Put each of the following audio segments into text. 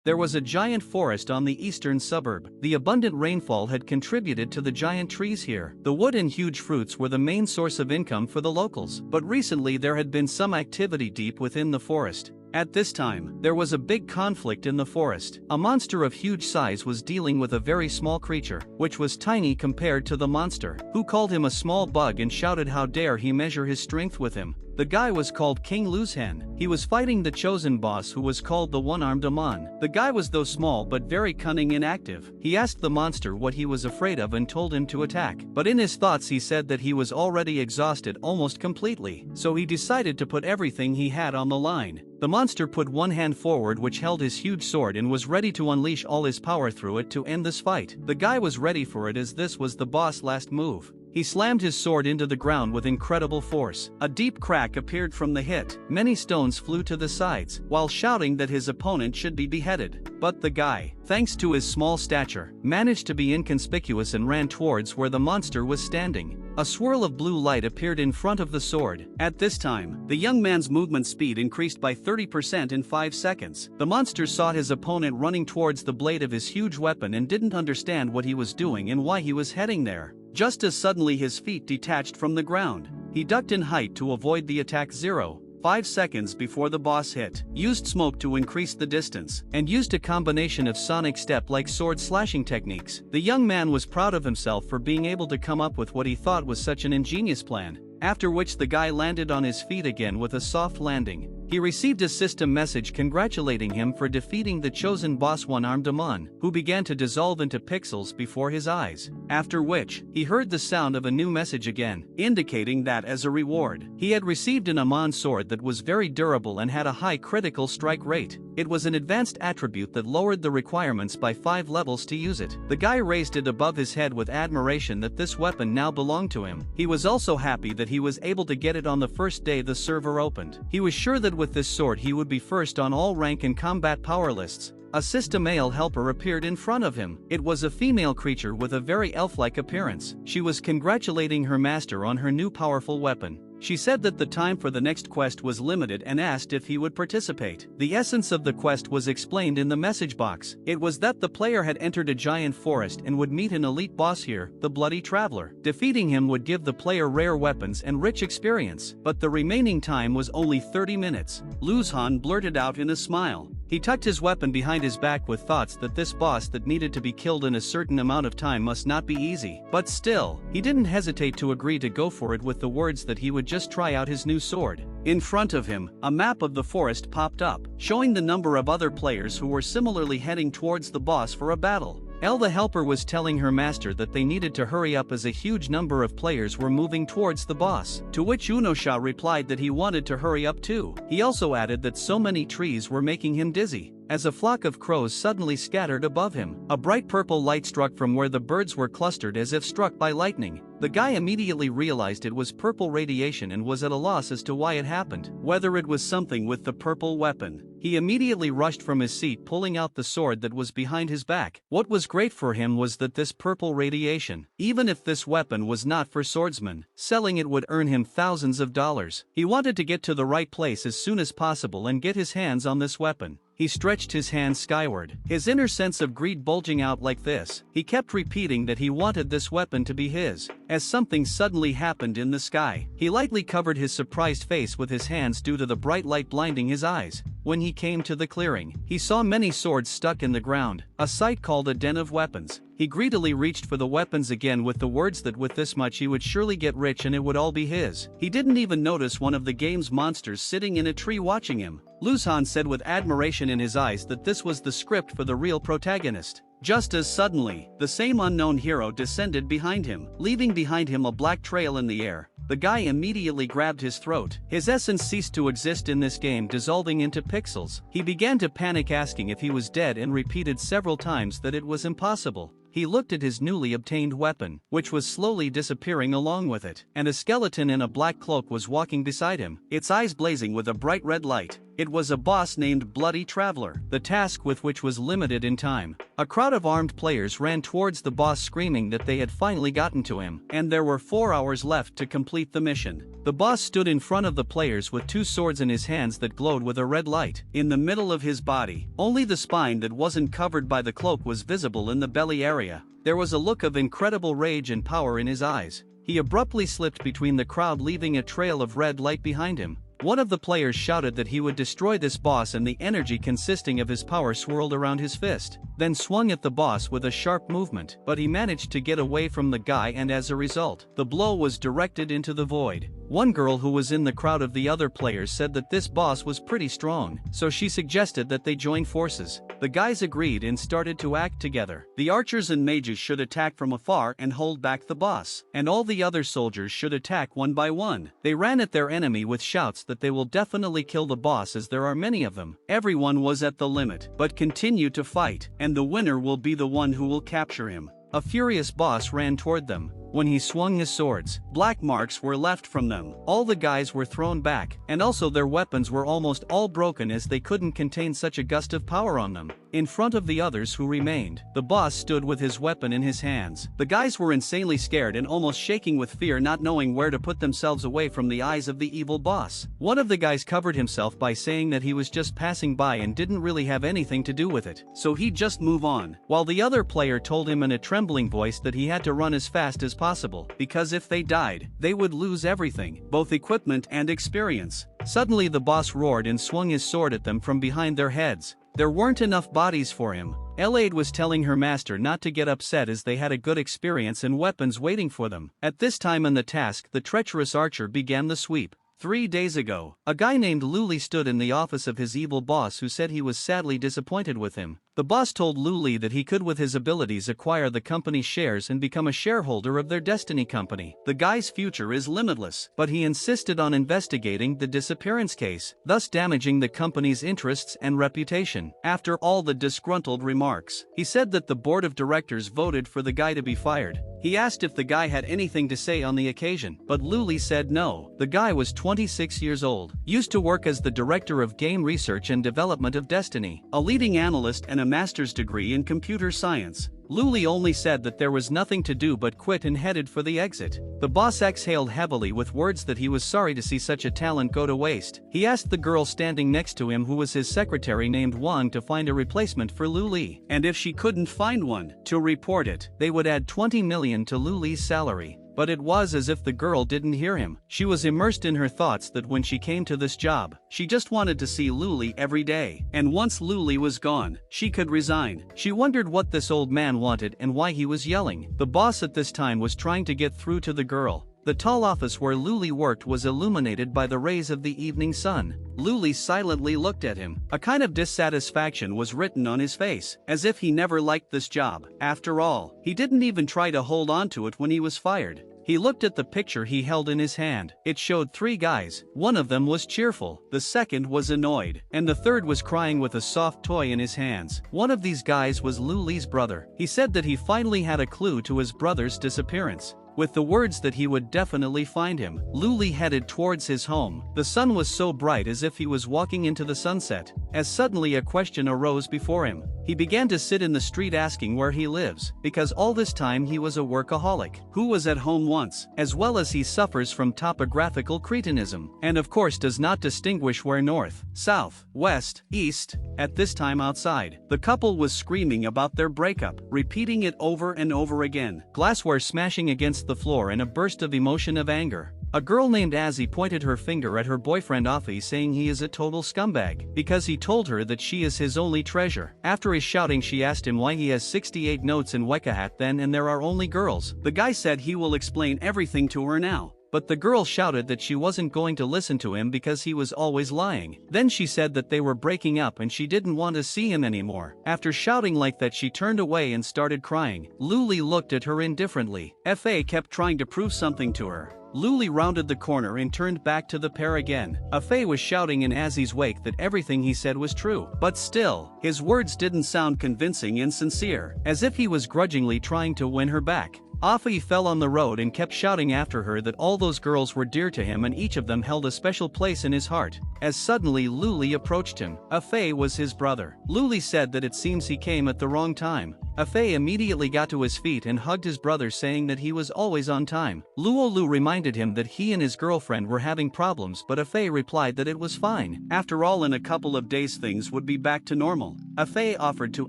There was a giant forest on the eastern suburb. The abundant rainfall had contributed to the giant trees here. The wood and huge fruits were the main source of income for the locals, but recently there had been some activity deep within the forest. At this time, there was a big conflict in the forest. A monster of huge size was dealing with a very small creature, which was tiny compared to the monster, who called him a small bug and shouted how dare he measure his strength with him. The guy was called King Luzhen. He was fighting the chosen boss who was called the one-armed Amon. The guy was though small but very cunning and active. He asked the monster what he was afraid of and told him to attack. But in his thoughts he said that he was already exhausted almost completely, so he decided to put everything he had on the line. The monster put one hand forward which held his huge sword and was ready to unleash all his power through it to end this fight. The guy was ready for it as this was the boss' last move. He slammed his sword into the ground with incredible force. A deep crack appeared from the hit. Many stones flew to the sides, while shouting that his opponent should be beheaded. But the guy, thanks to his small stature, managed to be inconspicuous and ran towards where the monster was standing. A swirl of blue light appeared in front of the sword. At this time, the young man's movement speed increased by 30% in 5 seconds. The monster saw his opponent running towards the blade of his huge weapon and didn't understand what he was doing and why he was heading there. Just as suddenly his feet detached from the ground. He ducked in height to avoid the attack. 5 seconds before the boss hit, used smoke to increase the distance, and used a combination of sonic step-like sword slashing techniques. The young man was proud of himself for being able to come up with what he thought was such an ingenious plan. After which the guy landed on his feet again with a soft landing. He received a system message congratulating him for defeating the chosen boss one-armed Amon, who began to dissolve into pixels before his eyes. After which, he heard the sound of a new message again, indicating that as a reward, he had received an Amon sword that was very durable and had a high critical strike rate. It was an advanced attribute that lowered the requirements by 5 levels to use it. The guy raised it above his head with admiration that this weapon now belonged to him. He was also happy that he was able to get it on the first day the server opened. He was sure that with this sword he would be first on all rank and combat power lists. A system-male helper appeared in front of him. It was a female creature with a very elf-like appearance. She was congratulating her master on her new powerful weapon. She said that the time for the next quest was limited and asked if he would participate. The essence of the quest was explained in the message box. It was that the player had entered a giant forest and would meet an elite boss here, the Bloody Traveler. Defeating him would give the player rare weapons and rich experience, but the remaining time was only 30 minutes. Luzhen blurted out in a smile. He tucked his weapon behind his back with thoughts that this boss that needed to be killed in a certain amount of time must not be easy. But still, he didn't hesitate to agree to go for it with the words that he would just try out his new sword. In front of him, a map of the forest popped up, showing the number of other players who were similarly heading towards the boss for a battle. Elle the helper was telling her master that they needed to hurry up as a huge number of players were moving towards the boss, to which Unosha replied that he wanted to hurry up too. He also added that so many trees were making him dizzy. As a flock of crows suddenly scattered above him, a bright purple light struck from where the birds were clustered as if struck by lightning. The guy immediately realized it was purple radiation and was at a loss as to why it happened, whether it was something with the purple weapon. He immediately rushed from his seat, pulling out the sword that was behind his back. What was great for him was that this purple radiation, even if this weapon was not for swordsmen, selling it would earn him thousands of dollars. He wanted to get to the right place as soon as possible and get his hands on this weapon. He stretched his hands skyward, his inner sense of greed bulging out like this. He kept repeating that he wanted this weapon to be his, as something suddenly happened in the sky. He lightly covered his surprised face with his hands due to the bright light blinding his eyes. When he came to the clearing, he saw many swords stuck in the ground, a sight called a den of weapons. He greedily reached for the weapons again with the words that with this much he would surely get rich and it would all be his. He didn't even notice one of the game's monsters sitting in a tree watching him. Luzhen said with admiration in his eyes that this was the script for the real protagonist. Just as suddenly, the same unknown hero descended behind him, leaving behind him a black trail in the air. The guy immediately grabbed his throat. His essence ceased to exist in this game, dissolving into pixels. He began to panic, asking if he was dead and repeated several times that it was impossible. He looked at his newly obtained weapon, which was slowly disappearing along with it, and a skeleton in a black cloak was walking beside him, its eyes blazing with a bright red light. It was a boss named Bloody Traveler, the task with which was limited in time. A crowd of armed players ran towards the boss screaming that they had finally gotten to him, and there were 4 hours left to complete the mission. The boss stood in front of the players with two swords in his hands that glowed with a red light. In the middle of his body, only the spine that wasn't covered by the cloak was visible in the belly area. There was a look of incredible rage and power in his eyes. He abruptly slipped between the crowd, leaving a trail of red light behind him. One of the players shouted that he would destroy this boss, and the energy consisting of his power swirled around his fist, then swung at the boss with a sharp movement. But he managed to get away from the guy, and as a result, the blow was directed into the void. One girl who was in the crowd of the other players said that this boss was pretty strong, so she suggested that they join forces. The guys agreed and started to act together. The archers and mages should attack from afar and hold back the boss, and all the other soldiers should attack one by one. They ran at their enemy with shouts that they will definitely kill the boss as there are many of them. Everyone was at the limit, but continued to fight, and the winner will be the one who will capture him. A furious boss ran toward them. When he swung his swords, black marks were left from them. All the guys were thrown back, and also their weapons were almost all broken as they couldn't contain such a gust of power on them. In front of the others who remained, the boss stood with his weapon in his hands. The guys were insanely scared and almost shaking with fear, not knowing where to put themselves away from the eyes of the evil boss. One of the guys covered himself by saying that he was just passing by and didn't really have anything to do with it, so he'd just move on, while the other player told him in a trembling voice that he had to run as fast as possible, because if they died, they would lose everything, both equipment and experience. Suddenly the boss roared and swung his sword at them from behind their heads. There weren't enough bodies for him. Elade was telling her master not to get upset as they had a good experience and weapons waiting for them. At this time in the task, the treacherous archer began the sweep. 3 days ago, a guy named Luli stood in the office of his evil boss who said he was sadly disappointed with him. The boss told Luli that he could with his abilities acquire the company's shares and become a shareholder of their destiny company. The guy's future is limitless, but he insisted on investigating the disappearance case, thus damaging the company's interests and reputation. After all the disgruntled remarks, he said that the board of directors voted for the guy to be fired. He asked if the guy had anything to say on the occasion, but Luli said no. The guy was 26 years old, used to work as the director of game research and development of Destiny, a leading analyst and a master's degree in computer science. Luli only said that there was nothing to do but quit and headed for the exit. The boss exhaled heavily with words that he was sorry to see such a talent go to waste. He asked the girl standing next to him, who was his secretary named Wang, to find a replacement for Luli, and if she couldn't find one, to report it. They would add 20 million to Luli's salary. But it was as if the girl didn't hear him. She was immersed in her thoughts that when she came to this job, she just wanted to see Luli every day. And once Luli was gone, she could resign. She wondered what this old man wanted and why he was yelling. The boss at this time was trying to get through to the girl. The tall office where Luli worked was illuminated by the rays of the evening sun. Luli silently looked at him. A kind of dissatisfaction was written on his face, as if he never liked this job. After all, he didn't even try to hold on to it when he was fired. He looked at the picture he held in his hand. It showed 3 guys. One of them was cheerful, the second was annoyed, and the third was crying with a soft toy in his hands. One of these guys was Luli's brother. He said that he finally had a clue to his brother's disappearance. With the words that he would definitely find him, Luli headed towards his home. The sun was so bright as if he was walking into the sunset, as suddenly a question arose before him. He began to sit in the street asking where he lives, because all this time he was a workaholic, who was at home once, as well as he suffers from topographical cretinism, and of course does not distinguish where north, south, west, east. At this time outside, the couple was screaming about their breakup, repeating it over and over again, glassware smashing against the floor in a burst of emotion of anger. A girl named Azzy pointed her finger at her boyfriend Afi, saying he is a total scumbag, because he told her that she is his only treasure. After his shouting, she asked him why he has 68 notes in Wekahat then and there are only girls. The guy said he will explain everything to her now. But the girl shouted that she wasn't going to listen to him because he was always lying. Then she said that they were breaking up and she didn't want to see him anymore. After shouting like that, she turned away and started crying. Luli looked at her indifferently. Fa kept trying to prove something to her. Luli rounded the corner and turned back to the pair again. Afe was shouting in Azzy's wake that everything he said was true. But still, his words didn't sound convincing and sincere, as if he was grudgingly trying to win her back. Afi fell on the road and kept shouting after her that all those girls were dear to him and each of them held a special place in his heart. As suddenly Luli approached him. Afe was his brother. Luli said that it seems he came at the wrong time. Afei immediately got to his feet and hugged his brother, saying that he was always on time. Luolu reminded him that he and his girlfriend were having problems, but Afei replied that it was fine. After all, in a couple of days things would be back to normal. Afei offered to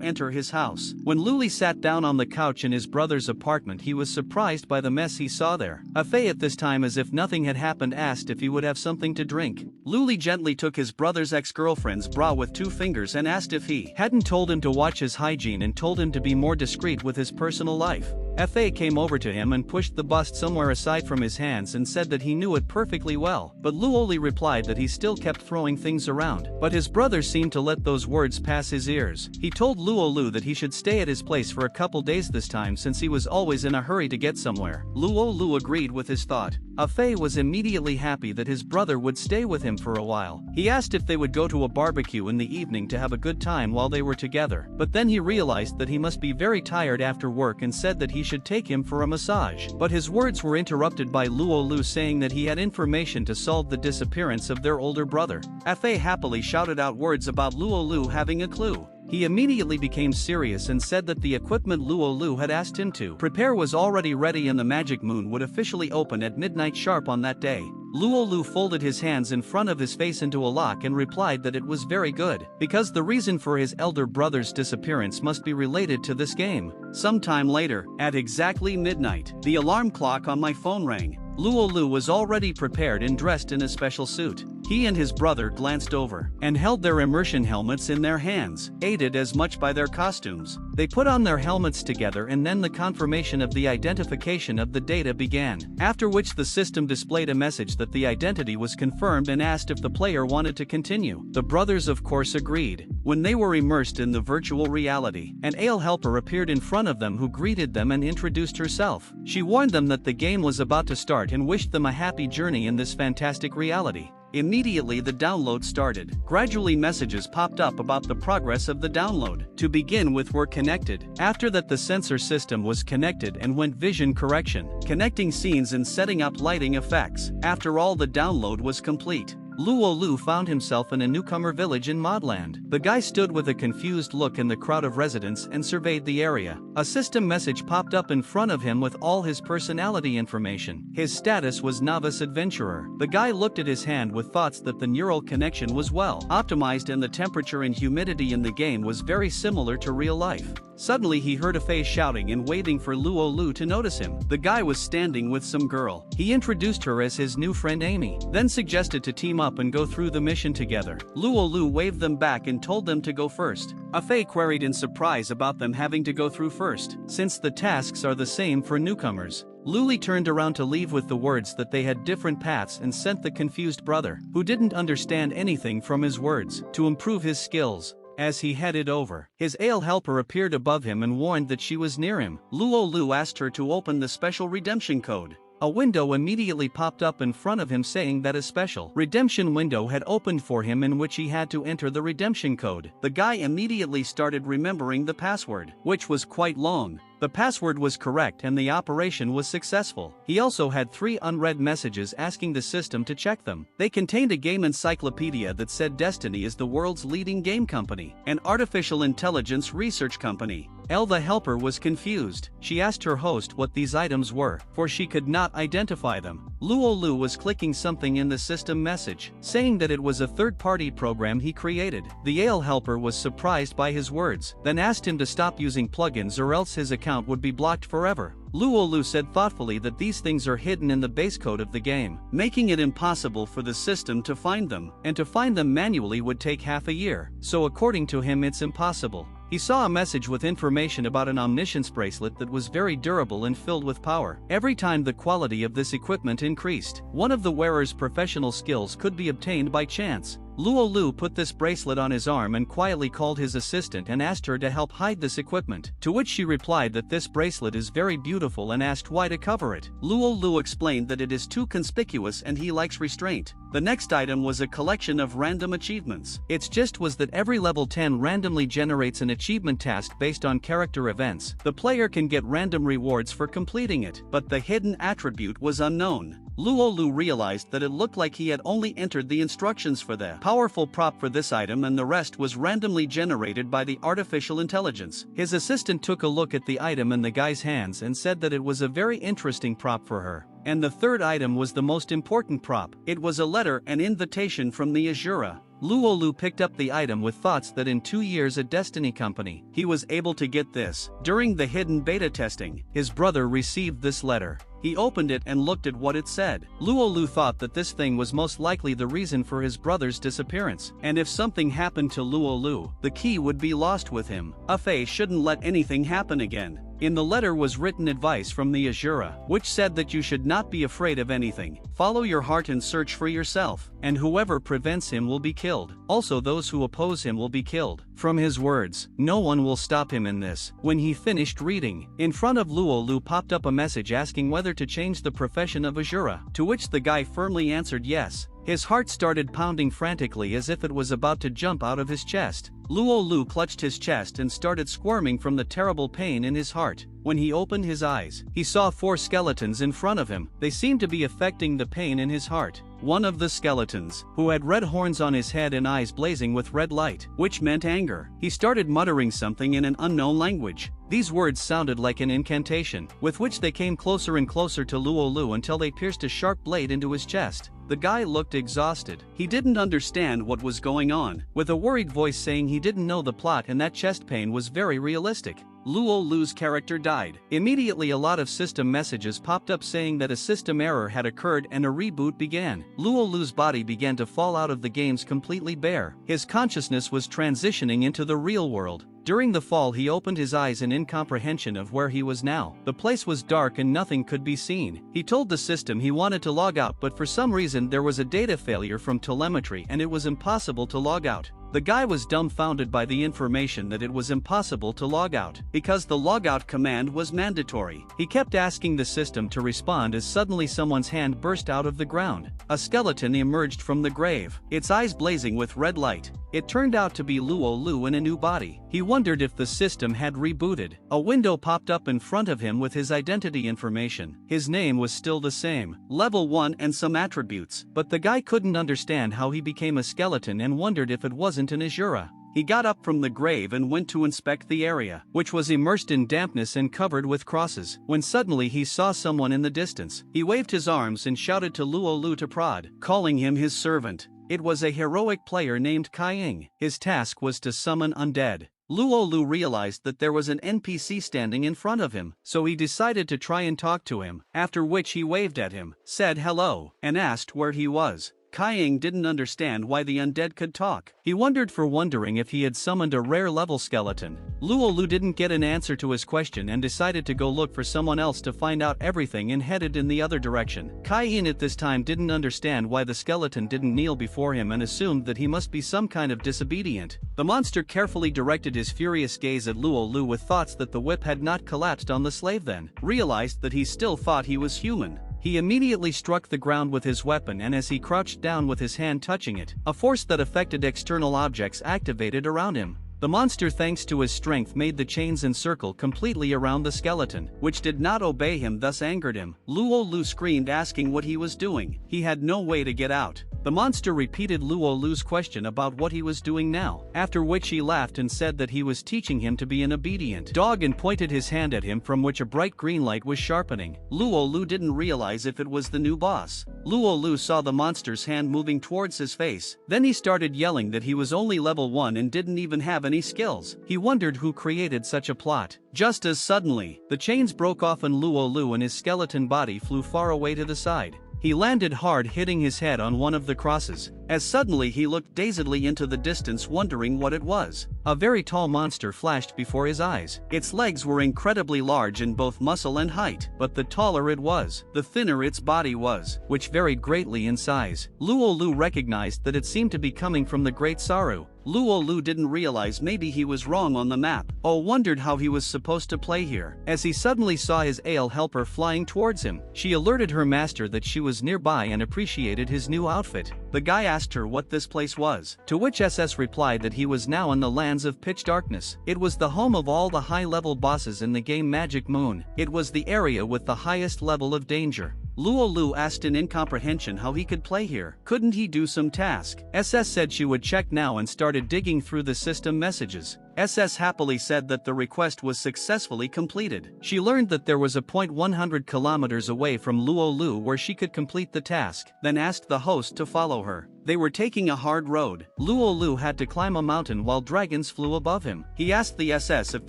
enter his house. When Luli sat down on the couch in his brother's apartment, he was surprised by the mess he saw there. Afei, at this time as if nothing had happened, asked if he would have something to drink. Luli gently took his brother's ex-girlfriend's bra with 2 fingers and asked if he hadn't told him to watch his hygiene and told him to be more discreet with his personal life. Afei came over to him and pushed the bust somewhere aside from his hands and said that he knew it perfectly well, but Luoli replied that he still kept throwing things around. But his brother seemed to let those words pass his ears. He told Luolu that he should stay at his place for a couple days this time since he was always in a hurry to get somewhere. Luolu agreed with his thought. Afei was immediately happy that his brother would stay with him for a while. He asked if they would go to a barbecue in the evening to have a good time while they were together, but then he realized that he must be very tired after work and said that he should take him for a massage. But his words were interrupted by Luolu saying that he had information to solve the disappearance of their older brother. Afei happily shouted out words about Luolu having a clue. He immediately became serious and said that the equipment Luolu had asked him to prepare was already ready and the magic moon would officially open at midnight sharp on that day. Luolu folded his hands in front of his face into a lock and replied that it was very good, because the reason for his elder brother's disappearance must be related to this game. Sometime later, at exactly midnight, the alarm clock on my phone rang. Luolu was already prepared and dressed in a special suit. He and his brother glanced over and held their immersion helmets in their hands, aided as much by their costumes. They put on their helmets together and then the confirmation of the identification of the data began, after which the system displayed a message that the identity was confirmed and asked if the player wanted to continue. The brothers of course agreed. When they were immersed in the virtual reality, an ale helper appeared in front of them who greeted them and introduced herself. She warned them that the game was about to start and wished them a happy journey in this fantastic reality. Immediately the download started. Gradually messages popped up about the progress of the download. To begin with, were connected. After that, the sensor system was connected and went vision correction, connecting scenes and setting up lighting effects. After all, the download was complete. Luolu found himself in a newcomer village in Modland. The guy stood with a confused look in the crowd of residents and surveyed the area. A system message popped up in front of him with all his personality information. His status was novice adventurer. The guy looked at his hand with thoughts that the neural connection was well optimized and the temperature and humidity in the game was very similar to real life. Suddenly he heard Afei shouting and waving for Luolu to notice him. The guy was standing with some girl. He introduced her as his new friend Amy, then suggested to team up and go through the mission together. Luolu waved them back and told them to go first. Afei queried in surprise about them having to go through first, since the tasks are the same for newcomers. Luli turned around to leave with the words that they had different paths and sent the confused brother, who didn't understand anything from his words, to improve his skills. As he headed over, his ale helper appeared above him and warned that she was near him. Luolu asked her to open the special redemption code. A window immediately popped up in front of him saying that a special redemption window had opened for him in which he had to enter the redemption code. The guy immediately started remembering the password, which was quite long. The password was correct and the operation was successful. He also had 3 unread messages asking the system to check them. They contained a game encyclopedia that said Destiny is the world's leading game company, an artificial intelligence research company. Elle the helper was confused. She asked her host what these items were, for she could not identify them. Luolu was clicking something in the system message, saying that it was a third-party program he created. The ale helper was surprised by his words, then asked him to stop using plugins or else his account would be blocked forever. Luolu said thoughtfully that these things are hidden in the base code of the game, making it impossible for the system to find them, and to find them manually would take half a year, so according to him it's impossible. He saw a message with information about an omniscience bracelet that was very durable and filled with power. Every time the quality of this equipment increased, one of the wearer's professional skills could be obtained by chance. Luolu put this bracelet on his arm and quietly called his assistant and asked her to help hide this equipment, to which she replied that this bracelet is very beautiful and asked why to cover it. Luolu explained that it is too conspicuous and he likes restraint. The next item was a collection of random achievements. Its gist was that every level 10 randomly generates an achievement task based on character events. The player can get random rewards for completing it, but the hidden attribute was unknown. Luolu realized that it looked like he had only entered the instructions for the powerful prop for this item and the rest was randomly generated by the artificial intelligence. His assistant took a look at the item in the guy's hands and said that it was a very interesting prop for her. And the third item was the most important prop. It was a letter, an invitation from the Azura. Luolu picked up the item with thoughts that in 2 years at Destiny Company, he was able to get this. During the hidden beta testing, his brother received this letter. He opened it and looked at what it said. Luolu thought that this thing was most likely the reason for his brother's disappearance, and if something happened to Luolu, the key would be lost with him. Afei shouldn't let anything happen again. In the letter was written advice from the Azura, which said that you should not be afraid of anything. Follow your heart and search for yourself, and whoever prevents him will be killed. Also those who oppose him will be killed. From his words, no one will stop him in this. When he finished reading, in front of Luolu popped up a message asking whether to change the profession of Azura, to which the guy firmly answered yes. His heart started pounding frantically as if it was about to jump out of his chest. Luolu clutched his chest and started squirming from the terrible pain in his heart. When he opened his eyes, he saw 4 skeletons in front of him. They seemed to be affecting the pain in his heart. One of the skeletons, who had red horns on his head and eyes blazing with red light, which meant anger. He started muttering something in an unknown language. These words sounded like an incantation, with which they came closer and closer to Luolu until they pierced a sharp blade into his chest. The guy looked exhausted. He didn't understand what was going on, with a worried voice saying he didn't know the plot and that chest pain was very realistic. Luolu's character died. Immediately a lot of system messages popped up saying that a system error had occurred and a reboot began. Luolu's body began to fall out of the games completely bare. His consciousness was transitioning into the real world. During the fall he opened his eyes in incomprehension of where he was now. The place was dark and nothing could be seen. He told the system he wanted to log out, but for some reason there was a data failure from telemetry and it was impossible to log out. The guy was dumbfounded by the information that it was impossible to log out, because the logout command was mandatory. He kept asking the system to respond as suddenly someone's hand burst out of the ground. A skeleton emerged from the grave, its eyes blazing with red light. It turned out to be Luolu in a new body. He wondered if the system had rebooted. A window popped up in front of him with his identity information. His name was still the same, level 1 and some attributes, but the guy couldn't understand how he became a skeleton and wondered if it wasn't an Azura. He got up from the grave and went to inspect the area, which was immersed in dampness and covered with crosses, when suddenly he saw someone in the distance. He waved his arms and shouted to Luolu to prod, calling him his servant. It was a heroic player named Kai. His task was to summon undead. Luolu realized that there was an NPC standing in front of him, so he decided to try and talk to him, after which he waved at him, said hello, and asked where he was. Kai didn't understand why the undead could talk. He wondered if he had summoned a rare level skeleton. Luolu didn't get an answer to his question and decided to go look for someone else to find out everything and headed in the other direction. Kai at this time didn't understand why the skeleton didn't kneel before him and assumed that he must be some kind of disobedient. The monster carefully directed his furious gaze at Luolu with thoughts that the whip had not collapsed on the slave, then realized that he still thought he was human. He immediately struck the ground with his weapon, and as he crouched down with his hand touching it, a force that affected external objects activated around him. The monster, thanks to his strength, made the chains encircle completely around the skeleton, which did not obey him, thus angered him. Luolu screamed, asking what he was doing. He had no way to get out. The monster repeated Luolu's question about what he was doing now, after which he laughed and said that he was teaching him to be an obedient dog and pointed his hand at him, from which a bright green light was sharpening. Luolu didn't realize if it was the new boss. Luolu saw the monster's hand moving towards his face. Then he started yelling that he was only level 1 and didn't even have any skills. He wondered who created such a plot. Just as suddenly, the chains broke off and Luolu and his skeleton body flew far away to the side. He landed hard, hitting his head on one of the crosses, as suddenly he looked dazedly into the distance, wondering what it was. A very tall monster flashed before his eyes. Its legs were incredibly large in both muscle and height, but the taller it was, the thinner its body was, which varied greatly in size. Luolu recognized that it seemed to be coming from the Great Saru. Luolu didn't realize maybe he was wrong on the map. Wondered how he was supposed to play here, as he suddenly saw his ale helper flying towards him. She alerted her master that she was nearby and appreciated his new outfit. The guy asked her what this place was, to which SS replied that he was now in the lands of pitch darkness. It was the home of all the high-level bosses in the game Magic Moon. It was the area with the highest level of danger. Luo Lu asked in incomprehension how he could play here. Couldn't he do some task? SS said she would check now and started digging through the system messages. SS happily said that the request was successfully completed. She learned that there was a point 100 kilometers away from Luo Lu where she could complete the task, then asked the host to follow her. They were taking a hard road. Luo Lu had to climb a mountain while dragons flew above him. He asked the SS if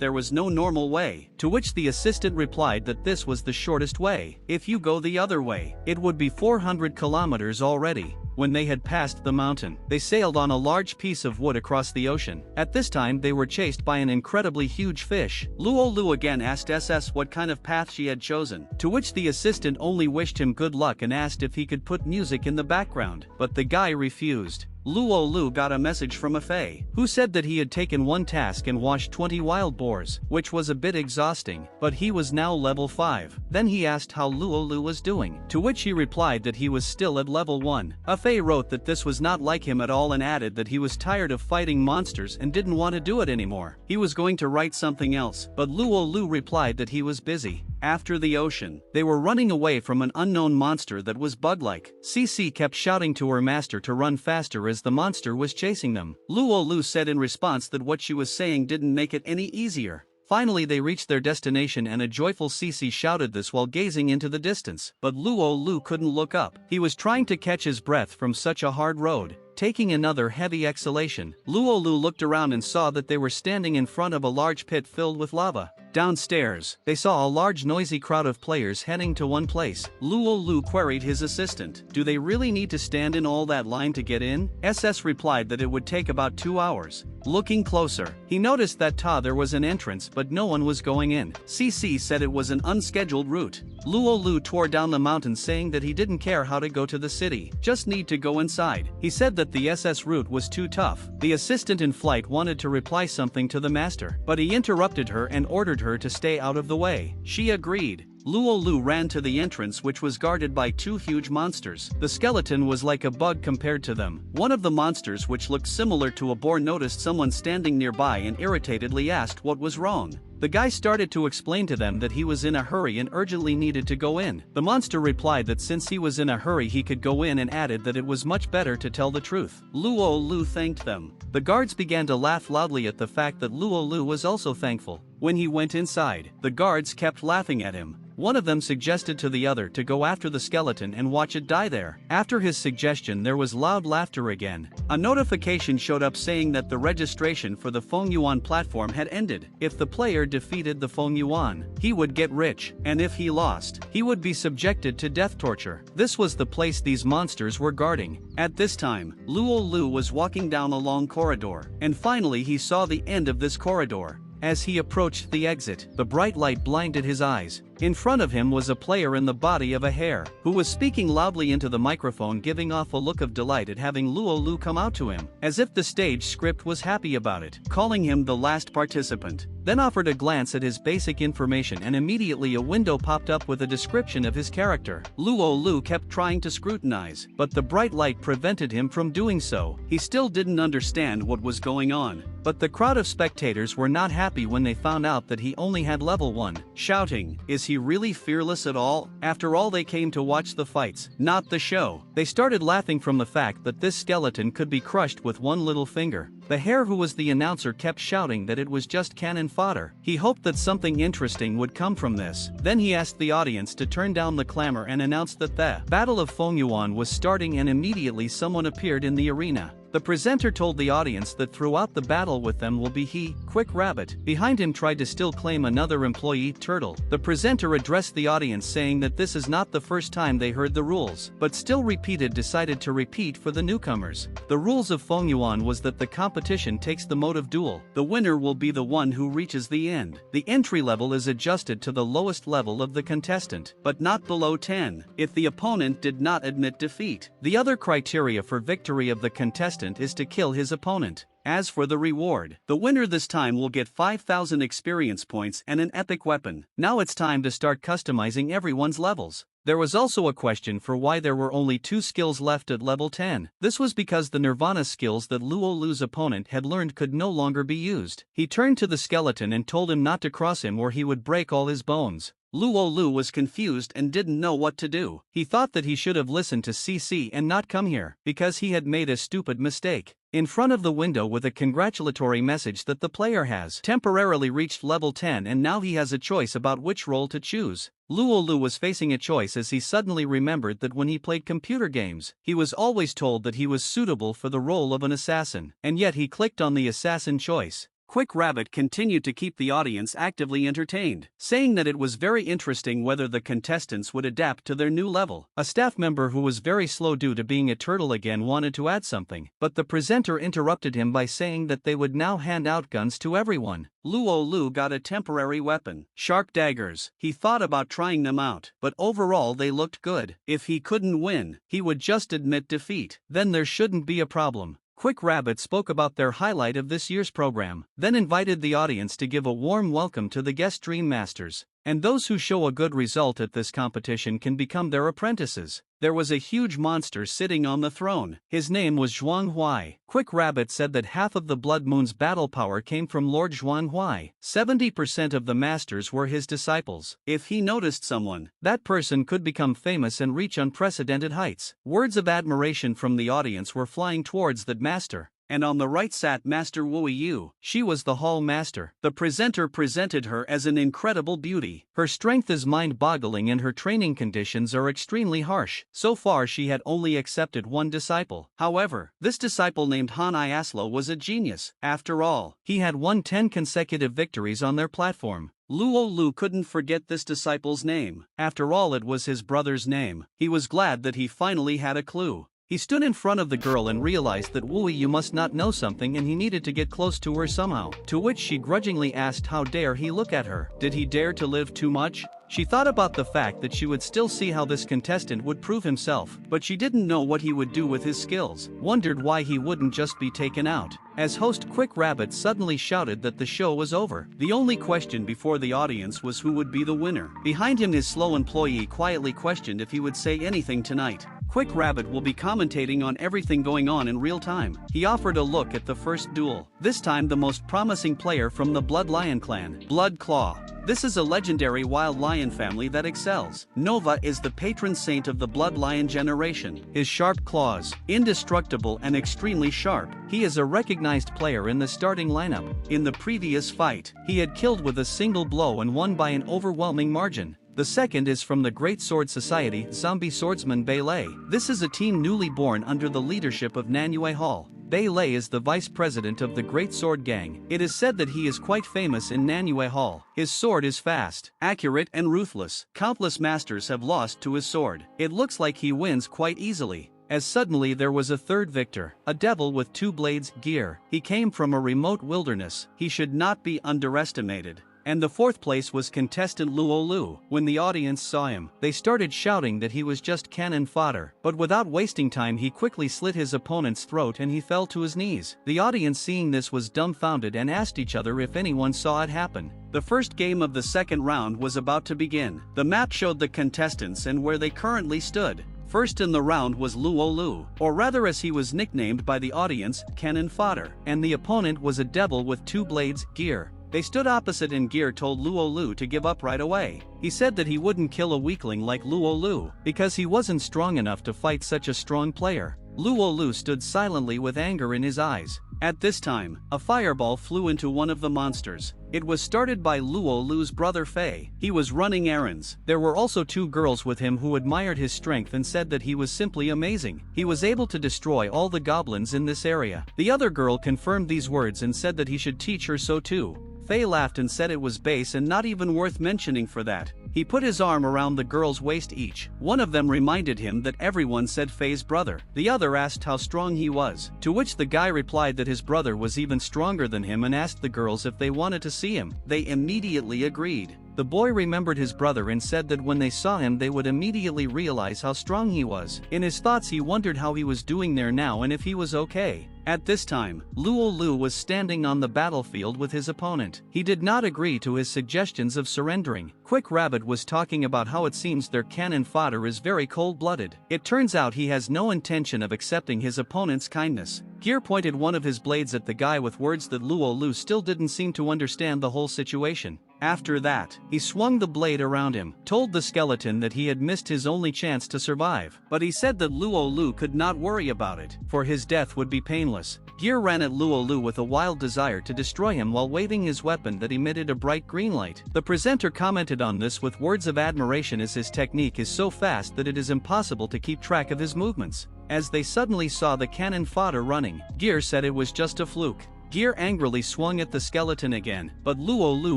there was no normal way, to which the assistant replied that this was the shortest way. If you go the other way, it would be 400 kilometers already. When they had passed the mountain, they sailed on a large piece of wood across the ocean. At this time they were chased by an incredibly huge fish. Luo Lu again asked SS what kind of path she had chosen, to which the assistant only wished him good luck and asked if he could put music in the background, but the guy refused. Luo Lu got a message from a fae, who said that he had taken one task and washed 20 wild boars, which was a bit exhausting, but he was now level 5. Then he asked how Luo Lu was doing, to which he replied that he was still at level 1. A fae wrote that this was not like him at all and added that he was tired of fighting monsters and didn't want to do it anymore. He was going to write something else, but Luo Lu replied that he was busy. After the ocean, they were running away from an unknown monster that was bug-like. CC kept shouting to her master to run faster as the monster was chasing them. Luo Lu said in response that what she was saying didn't make it any easier. Finally they reached their destination and a joyful CC shouted this while gazing into the distance, but Luo Lu couldn't look up. He was trying to catch his breath from such a hard road. Taking another heavy exhalation, Luo Lu looked around and saw that they were standing in front of a large pit filled with lava. Downstairs, they saw a large noisy crowd of players heading to one place. Luo Lu queried his assistant, "Do they really need to stand in all that line to get in?" SS replied that it would take about 2 hours. Looking closer, he noticed that there was an entrance but no one was going in. CC said it was an unscheduled route. Luo Lu tore down the mountain saying that he didn't care how to go to the city, just need to go inside. He said that the SS route was too tough. The assistant in flight wanted to reply something to the master, but he interrupted her and ordered her to stay out of the way. She agreed. Luo Lu ran to the entrance which was guarded by 2 huge monsters. The skeleton was like a bug compared to them. One of the monsters, which looked similar to a boar, noticed someone standing nearby and irritatedly asked what was wrong. The guy started to explain to them that he was in a hurry and urgently needed to go in. The monster replied that since he was in a hurry he could go in and added that it was much better to tell the truth. Luo Lu thanked them. The guards began to laugh loudly at the fact that Luo Lu was also thankful. When he went inside, the guards kept laughing at him. One of them suggested to the other to go after the skeleton and watch it die there. After his suggestion there was loud laughter again. A notification showed up saying that the registration for the Fengyuan platform had ended. If the player defeated the Fengyuan, he would get rich, and if he lost, he would be subjected to death torture. This was the place these monsters were guarding. At this time, Luo Lu was walking down a long corridor, and finally he saw the end of this corridor. As he approached the exit, the bright light blinded his eyes. In front of him was a player in the body of a hare, who was speaking loudly into the microphone, giving off a look of delight at having Luo Lu come out to him, as if the stage script was happy about it, calling him the last participant. Then offered a glance at his basic information and immediately a window popped up with a description of his character. Luo Lu kept trying to scrutinize, but the bright light prevented him from doing so. He still didn't understand what was going on. But the crowd of spectators were not happy when they found out that he only had level 1, shouting, "Is he really fearless at all? After all, they came to watch the fights, not the show." They started laughing from the fact that this skeleton could be crushed with one little finger. The hare, who was the announcer, kept shouting that it was just cannon fodder. He hoped that something interesting would come from this. Then he asked the audience to turn down the clamor and announced that the Battle of Fengyuan was starting, and immediately someone appeared in the arena. The presenter told the audience that throughout the battle with them will be he, Quick Rabbit. Behind him tried to still claim another employee, Turtle. The presenter addressed the audience saying that this is not the first time they heard the rules, but still decided to repeat for the newcomers. The rules of Fengyuan was that the competition takes the mode of duel. The winner will be the one who reaches the end. The entry level is adjusted to the lowest level of the contestant, but not below 10, if the opponent did not admit defeat. The other criteria for victory of the contestant is to kill his opponent. As for the reward, the winner this time will get 5,000 experience points and an epic weapon. Now it's time to start customizing everyone's levels. There was also a question for why there were only 2 skills left at level 10. This was because the Nirvana skills that Luo Lu's opponent had learned could no longer be used. He turned to the skeleton and told him not to cross him or he would break all his bones. Luo Lu was confused and didn't know what to do. He thought that he should have listened to CC and not come here, because he had made a stupid mistake. In front of the window with a congratulatory message that the player has temporarily reached level 10 and now he has a choice about which role to choose. Luo Lu was facing a choice as he suddenly remembered that when he played computer games, he was always told that he was suitable for the role of an assassin, and yet he clicked on the assassin choice. Quick Rabbit continued to keep the audience actively entertained, saying that it was very interesting whether the contestants would adapt to their new level. A staff member who was very slow due to being a turtle again wanted to add something, but the presenter interrupted him by saying that they would now hand out guns to everyone. Luo Lu got a temporary weapon, sharp daggers. He thought about trying them out, but overall they looked good. If he couldn't win, he would just admit defeat. Then there shouldn't be a problem. Quick Rabbit spoke about their highlight of this year's program, then invited the audience to give a warm welcome to the guest Dream Masters, and those who show a good result at this competition can become their apprentices. There was a huge monster sitting on the throne. His name was Zhuang Huai. Quick Rabbit said that half of the Blood Moon's battle power came from Lord Zhuang Huai. 70% of the masters were his disciples. If he noticed someone, that person could become famous and reach unprecedented heights. Words of admiration from the audience were flying towards that master. And on the right sat Master Wu Yu. She was the hall master. The presenter presented her as an incredible beauty. Her strength is mind-boggling and her training conditions are extremely harsh. So far she had only accepted one disciple. However, this disciple named Han Iaslo was a genius. After all, he had won 10 consecutive victories on their platform. Luo Lu couldn't forget this disciple's name. After all, it was his brother's name. He was glad that he finally had a clue. He stood in front of the girl and realized that Wu Yu must not know something and he needed to get close to her somehow, to which she grudgingly asked how dare he look at her. Did he dare to live too much? She thought about the fact that she would still see how this contestant would prove himself, but she didn't know what he would do with his skills, wondered why he wouldn't just be taken out. As host Quick Rabbit suddenly shouted that the show was over. The only question before the audience was who would be the winner. Behind him his slow employee quietly questioned if he would say anything tonight. Quick Rabbit will be commentating on everything going on in real time. He offered a look at the first duel. This time the most promising player from the Blood Lion clan, Blood Claw. This is a legendary wild lion family that excels. Nova is the patron saint of the Blood Lion generation. His sharp claws, indestructible and extremely sharp. He is a recognized player in the starting lineup. In the previous fight, he had killed with a single blow and won by an overwhelming margin. The second is from the Great Sword Society, Zombie Swordsman Bei Lei. This is a team newly born under the leadership of Nanue Hall. Bei Lei is the vice president of the Great Sword Gang. It is said that he is quite famous in Nanue Hall. His sword is fast, accurate and ruthless. Countless masters have lost to his sword. It looks like he wins quite easily. As suddenly there was a third victor, a devil with 2 blades, Gear. He came from a remote wilderness. He should not be underestimated. And the fourth place was contestant Luo Lu. When the audience saw him, they started shouting that he was just cannon fodder. But without wasting time he quickly slit his opponent's throat and he fell to his knees. The audience seeing this was dumbfounded and asked each other if anyone saw it happen. The first game of the second round was about to begin. The map showed the contestants and where they currently stood. First in the round was Luo Lu, or rather as he was nicknamed by the audience, Cannon Fodder, and the opponent was a devil with 2 blades, Gear. They stood opposite and Gear told Luo Lu to give up right away. He said that he wouldn't kill a weakling like Luo Lu, because he wasn't strong enough to fight such a strong player. Luo Lu stood silently with anger in his eyes. At this time, a fireball flew into one of the monsters. It was started by Luo Lu's brother Fei. He was running errands. There were also 2 girls with him who admired his strength and said that he was simply amazing. He was able to destroy all the goblins in this area. The other girl confirmed these words and said that he should teach her so too. Fei laughed and said it was base and not even worth mentioning for that. He put his arm around the girl's waist each. One of them reminded him that everyone said Fei's brother. The other asked how strong he was, to which the guy replied that his brother was even stronger than him and asked the girls if they wanted to see him. They immediately agreed. The boy remembered his brother and said that when they saw him they would immediately realize how strong he was. In his thoughts he wondered how he was doing there now and if he was okay. At this time, Luo Lu was standing on the battlefield with his opponent. He did not agree to his suggestions of surrendering. Quick Rabbit was talking about how it seems their cannon fodder is very cold-blooded. It turns out he has no intention of accepting his opponent's kindness. Gear pointed one of his blades at the guy with words that Luo Lu still didn't seem to understand the whole situation. After that, he swung the blade around him, told the skeleton that he had missed his only chance to survive. But he said that Luo Lu could not worry about it, for his death would be painless. Gear ran at Luo Lu with a wild desire to destroy him while waving his weapon that emitted a bright green light. The presenter commented on this with words of admiration as his technique is so fast that it is impossible to keep track of his movements. As they suddenly saw the cannon fodder running, Gear said it was just a fluke. Gear angrily swung at the skeleton again, but Luo Lu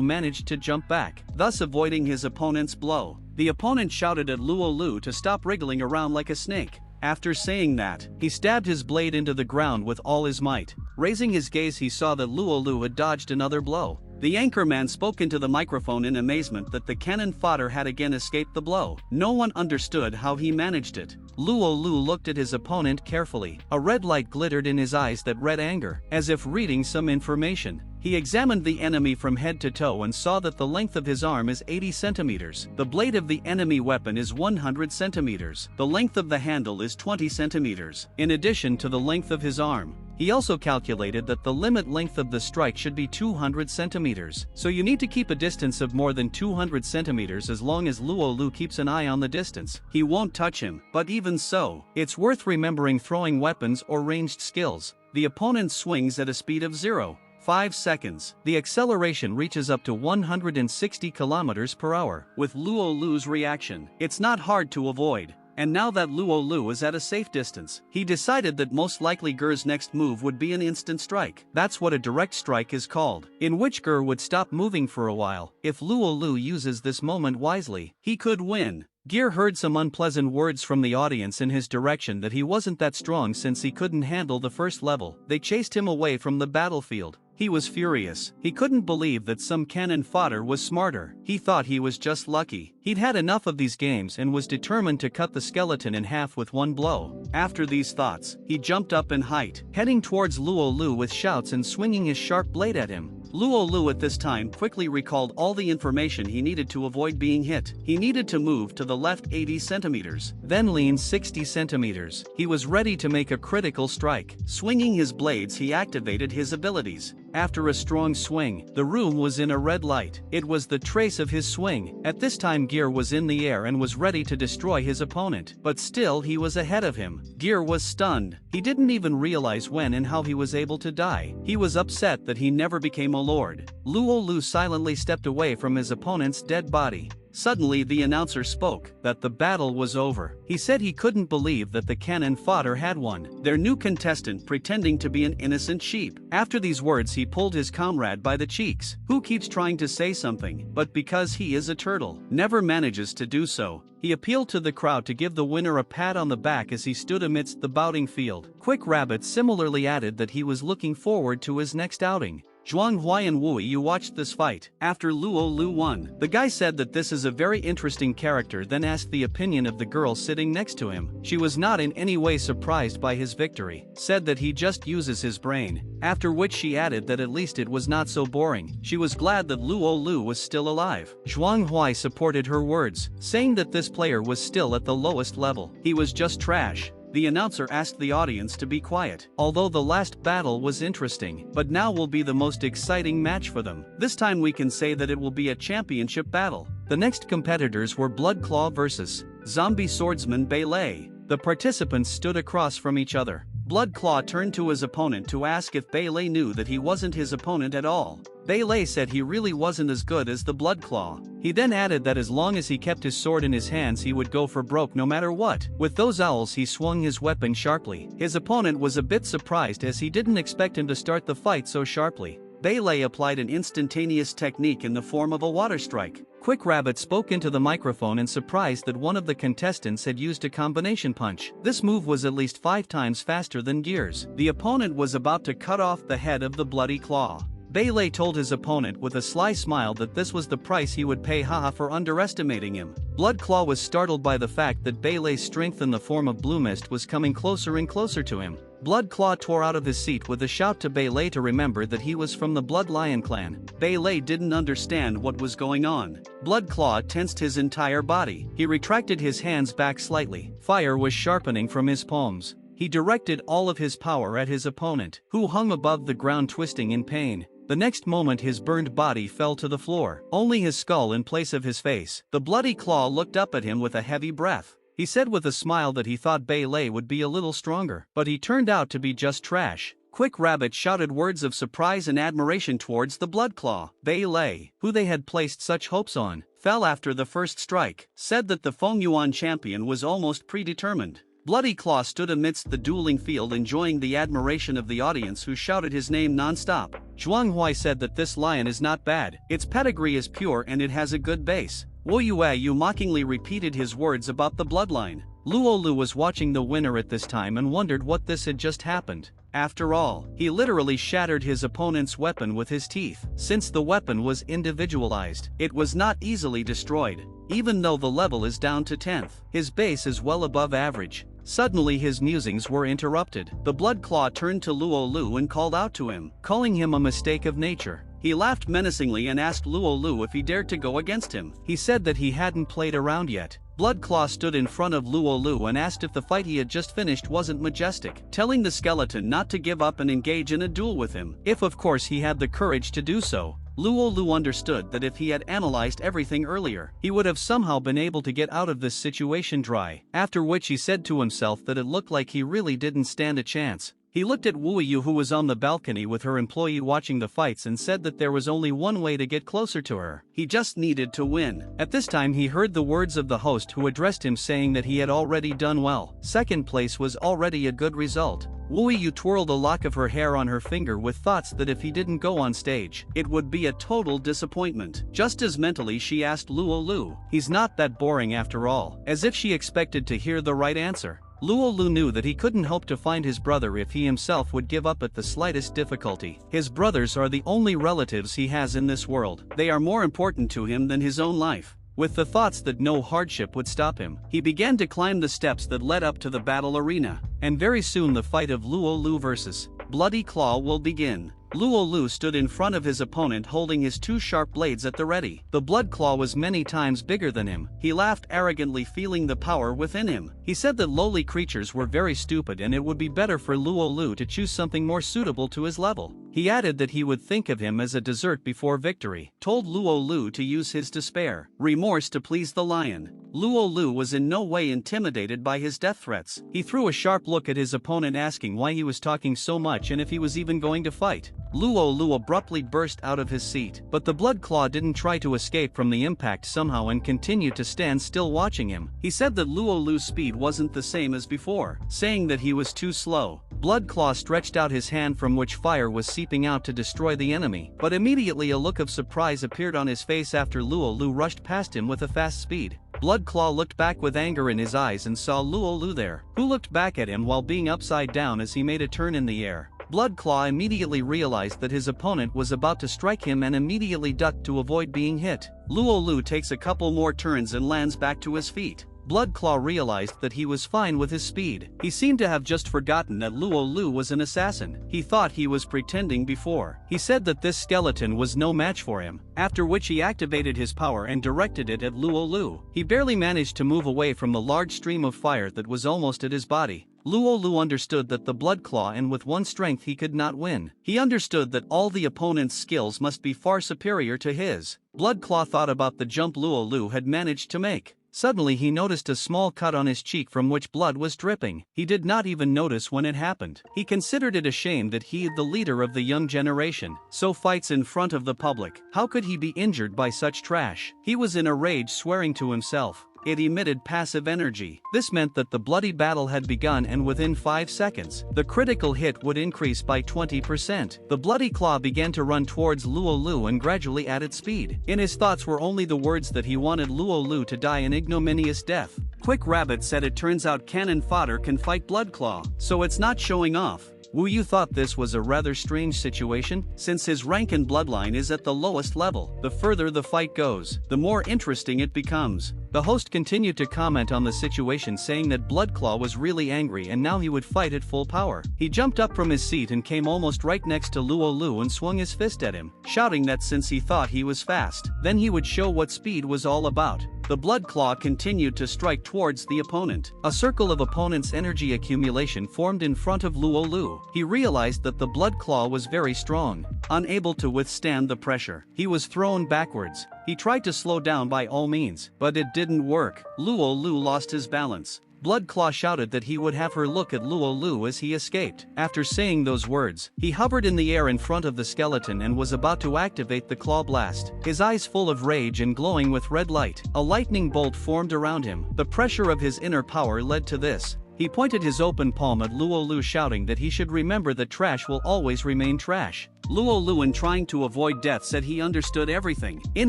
managed to jump back, thus avoiding his opponent's blow. The opponent shouted at Luo Lu to stop wriggling around like a snake. After saying that, he stabbed his blade into the ground with all his might. Raising his gaze, he saw that Luo Lu had dodged another blow. The anchorman spoke into the microphone in amazement that the cannon fodder had again escaped the blow. No one understood how he managed it. Luo Lu looked at his opponent carefully. A red light glittered in his eyes that read anger, as if reading some information. He examined the enemy from head to toe and saw that the length of his arm is 80 centimeters. The blade of the enemy weapon is 100 centimeters. The length of the handle is 20 centimeters. In addition to the length of his arm, he also calculated that the limit length of the strike should be 200 centimeters. So you need to keep a distance of more than 200 centimeters as long as Luo Lu keeps an eye on the distance. He won't touch him, but even so, it's worth remembering throwing weapons or ranged skills. The opponent swings at a speed of 0.5 seconds. The acceleration reaches up to 160 kilometers per hour. With Luo Lu's reaction, it's not hard to avoid. And now that Luo Lu is at a safe distance, he decided that most likely Gear's next move would be an instant strike. That's what a direct strike is called, in which Gear would stop moving for a while. If Luo Lu uses this moment wisely, he could win. Gear heard some unpleasant words from the audience in his direction that he wasn't that strong since he couldn't handle the first level. They chased him away from the battlefield. He was furious. He couldn't believe that some cannon fodder was smarter. He thought he was just lucky. He'd had enough of these games and was determined to cut the skeleton in half with one blow. After these thoughts, he jumped up in height, heading towards Luo Lu with shouts and swinging his sharp blade at him. Luo Lu at this time quickly recalled all the information he needed to avoid being hit. He needed to move to the left 80 centimeters, then lean 60 centimeters. He was ready to make a critical strike. Swinging his blades, he activated his abilities. After a strong swing, the room was in a red light. It was the trace of his swing. At this time Gear was in the air and was ready to destroy his opponent, but still he was ahead of him. Gear was stunned. He didn't even realize when and how he was able to die. He was upset that he never became a lord. Luo Lu silently stepped away from his opponent's dead body. Suddenly the announcer spoke that the battle was over. He said he couldn't believe that the cannon fodder had won. Their new contestant pretending to be an innocent sheep. After these words he pulled his comrade by the cheeks, who keeps trying to say something, but because he is a turtle, never manages to do so. He appealed to the crowd to give the winner a pat on the back as he stood amidst the bouting field. Quick Rabbit similarly added that he was looking forward to his next outing. Zhuang Huai and Wui, you watched this fight. After Luo Lu won, the guy said that this is a very interesting character, then asked the opinion of the girl sitting next to him. She was not in any way surprised by his victory, said that he just uses his brain, after which she added that at least it was not so boring. She was glad that Luo Lu was still alive. Zhuang Huai supported her words, saying that this player was still at the lowest level. He was just trash. The announcer asked the audience to be quiet. Although the last battle was interesting, but now will be the most exciting match for them. This time we can say that it will be a championship battle. The next competitors were Blood Claw versus Zombie Swordsman Beilei. The participants stood across from each other. Blood Claw turned to his opponent to ask if Beilei knew that he wasn't his opponent at all. Beilei said he really wasn't as good as the Blood Claw. He then added that as long as he kept his sword in his hands he would go for broke no matter what. With those owls he swung his weapon sharply. His opponent was a bit surprised as he didn't expect him to start the fight so sharply. Beilei applied an instantaneous technique in the form of a water strike. Quick Rabbit spoke into the microphone and surprised that one of the contestants had used a combination punch. This move was at least 5 times faster than Gear's. The opponent was about to cut off the head of the Bloody Claw. Beilei told his opponent with a sly smile that this was the price he would pay haha for underestimating him. Blood Claw was startled by the fact that Beilei's strength in the form of blue mist was coming closer and closer to him. Blood Claw tore out of his seat with a shout to Beilei to remember that he was from the Blood Lion clan. Beilei didn't understand what was going on. Blood Claw tensed his entire body. He retracted his hands back slightly. Fire was sharpening from his palms. he directed all of his power at his opponent, who hung above the ground twisting in pain. The next moment his burned body fell to the floor, only his skull in place of his face. The bloody claw looked up at him with a heavy breath. He said with a smile that he thought Bailey would be a little stronger, but he turned out to be just trash. Quick Rabbit shouted words of surprise and admiration towards the Blood Claw. Bailey, who they had placed such hopes on, fell after the first strike, said that the Fengyuan champion was almost predetermined. Bloody Claw stood amidst the dueling field enjoying the admiration of the audience who shouted his name non-stop. Zhuang Hui said that this lion is not bad, its pedigree is pure and it has a good base. Wu Yu mockingly repeated his words about the bloodline. Luolu was watching the winner at this time and wondered what this had just happened. After all, he literally shattered his opponent's weapon with his teeth. Since the weapon was individualized, it was not easily destroyed. Even though the level is down to 10th, his base is well above average. Suddenly his musings were interrupted. The Blood Claw turned to Luolu and called out to him, calling him a mistake of nature. He laughed menacingly and asked Luolu if he dared to go against him. He said that he hadn't played around yet. Blood Claw stood in front of Luolu and asked if the fight he had just finished wasn't majestic, telling the skeleton not to give up and engage in a duel with him, if of course he had the courage to do so. Luolu understood that if he had analyzed everything earlier, he would have somehow been able to get out of this situation dry, after which he said to himself that it looked like he really didn't stand a chance. He looked at Wu Yu, who was on the balcony with her employee watching the fights, and said that there was only one way to get closer to her. He just needed to win. At this time he heard the words of the host who addressed him saying that he had already done well. Second place was already a good result. Wu Yu twirled a lock of her hair on her finger with thoughts that if he didn't go on stage, it would be a total disappointment. Just as mentally she asked Luolu, "He's not that boring after all," as if she expected to hear the right answer. Luolu knew that he couldn't hope to find his brother if he himself would give up at the slightest difficulty. His brothers are the only relatives he has in this world. They are more important to him than his own life. With the thoughts that no hardship would stop him, he began to climb the steps that led up to the battle arena. And very soon the fight of Luolu versus Bloody Claw will begin. Luolu stood in front of his opponent holding his two sharp blades at the ready. The Blood Claw was many times bigger than him. He laughed arrogantly, feeling the power within him. He said that lowly creatures were very stupid and it would be better for Luolu to choose something more suitable to his level. He added that he would think of him as a dessert before victory, told Luolu to use his despair, remorse to please the lion. Luolu was in no way intimidated by his death threats. He threw a sharp look at his opponent asking why he was talking so much and if he was even going to fight. Luolu abruptly burst out of his seat, but the Blood Claw didn't try to escape from the impact somehow and continued to stand still watching him. He said that Luolu's speed wasn't the same as before, saying that he was too slow. Blood Claw stretched out his hand from which fire was seeping out to destroy the enemy, but immediately a look of surprise appeared on his face after Luolu rushed past him with a fast speed. Blood Claw looked back with anger in his eyes and saw Luolu there, who looked back at him while being upside down as he made a turn in the air. Blood Claw immediately realized that his opponent was about to strike him and immediately ducked to avoid being hit. Luolu takes a couple more turns and lands back to his feet. Blood Claw realized that he was fine with his speed. He seemed to have just forgotten that Luolu was an assassin. He thought he was pretending before. He said that this skeleton was no match for him, after which he activated his power and directed it at Luolu. He barely managed to move away from the large stream of fire that was almost at his body. Luolu understood that the Blood Claw and with one strength he could not win. He understood that all the opponent's skills must be far superior to his. Blood Claw thought about the jump Luolu had managed to make. Suddenly he noticed a small cut on his cheek from which blood was dripping. He did not even notice when it happened. He considered it a shame that he, the leader of the young generation, so fights in front of the public. How could he be injured by such trash? He was in a rage, swearing to himself. It emitted passive energy. This meant that the bloody battle had begun and within 5 seconds, the critical hit would increase by 20%. The Bloody Claw began to run towards Luolu and gradually added speed. In his thoughts were only the words that he wanted Luolu to die an ignominious death. Quick Rabbit said it turns out cannon fodder can fight Blood Claw, so it's not showing off. Wu Yu thought this was a rather strange situation, since his rank and bloodline is at the lowest level. The further the fight goes, the more interesting it becomes. The host continued to comment on the situation, saying that Bloodclaw was really angry and now he would fight at full power. He jumped up from his seat and came almost right next to Luolu and swung his fist at him, shouting that since he thought he was fast, then he would show what speed was all about. The Bloodclaw continued to strike towards the opponent. A circle of opponent's energy accumulation formed in front of Luolu. He realized that the Bloodclaw was very strong. Unable to withstand the pressure, he was thrown backwards. He tried to slow down by all means, but it didn't work. Luolu lost his balance. Bloodclaw shouted that he would have her look at Luolu as he escaped. After saying those words, he hovered in the air in front of the skeleton and was about to activate the claw blast. His eyes full of rage and glowing with red light, a lightning bolt formed around him. The pressure of his inner power led to this. He pointed his open palm at Luolu, shouting that he should remember that trash will always remain trash. Luolu, in trying to avoid death, said he understood everything. In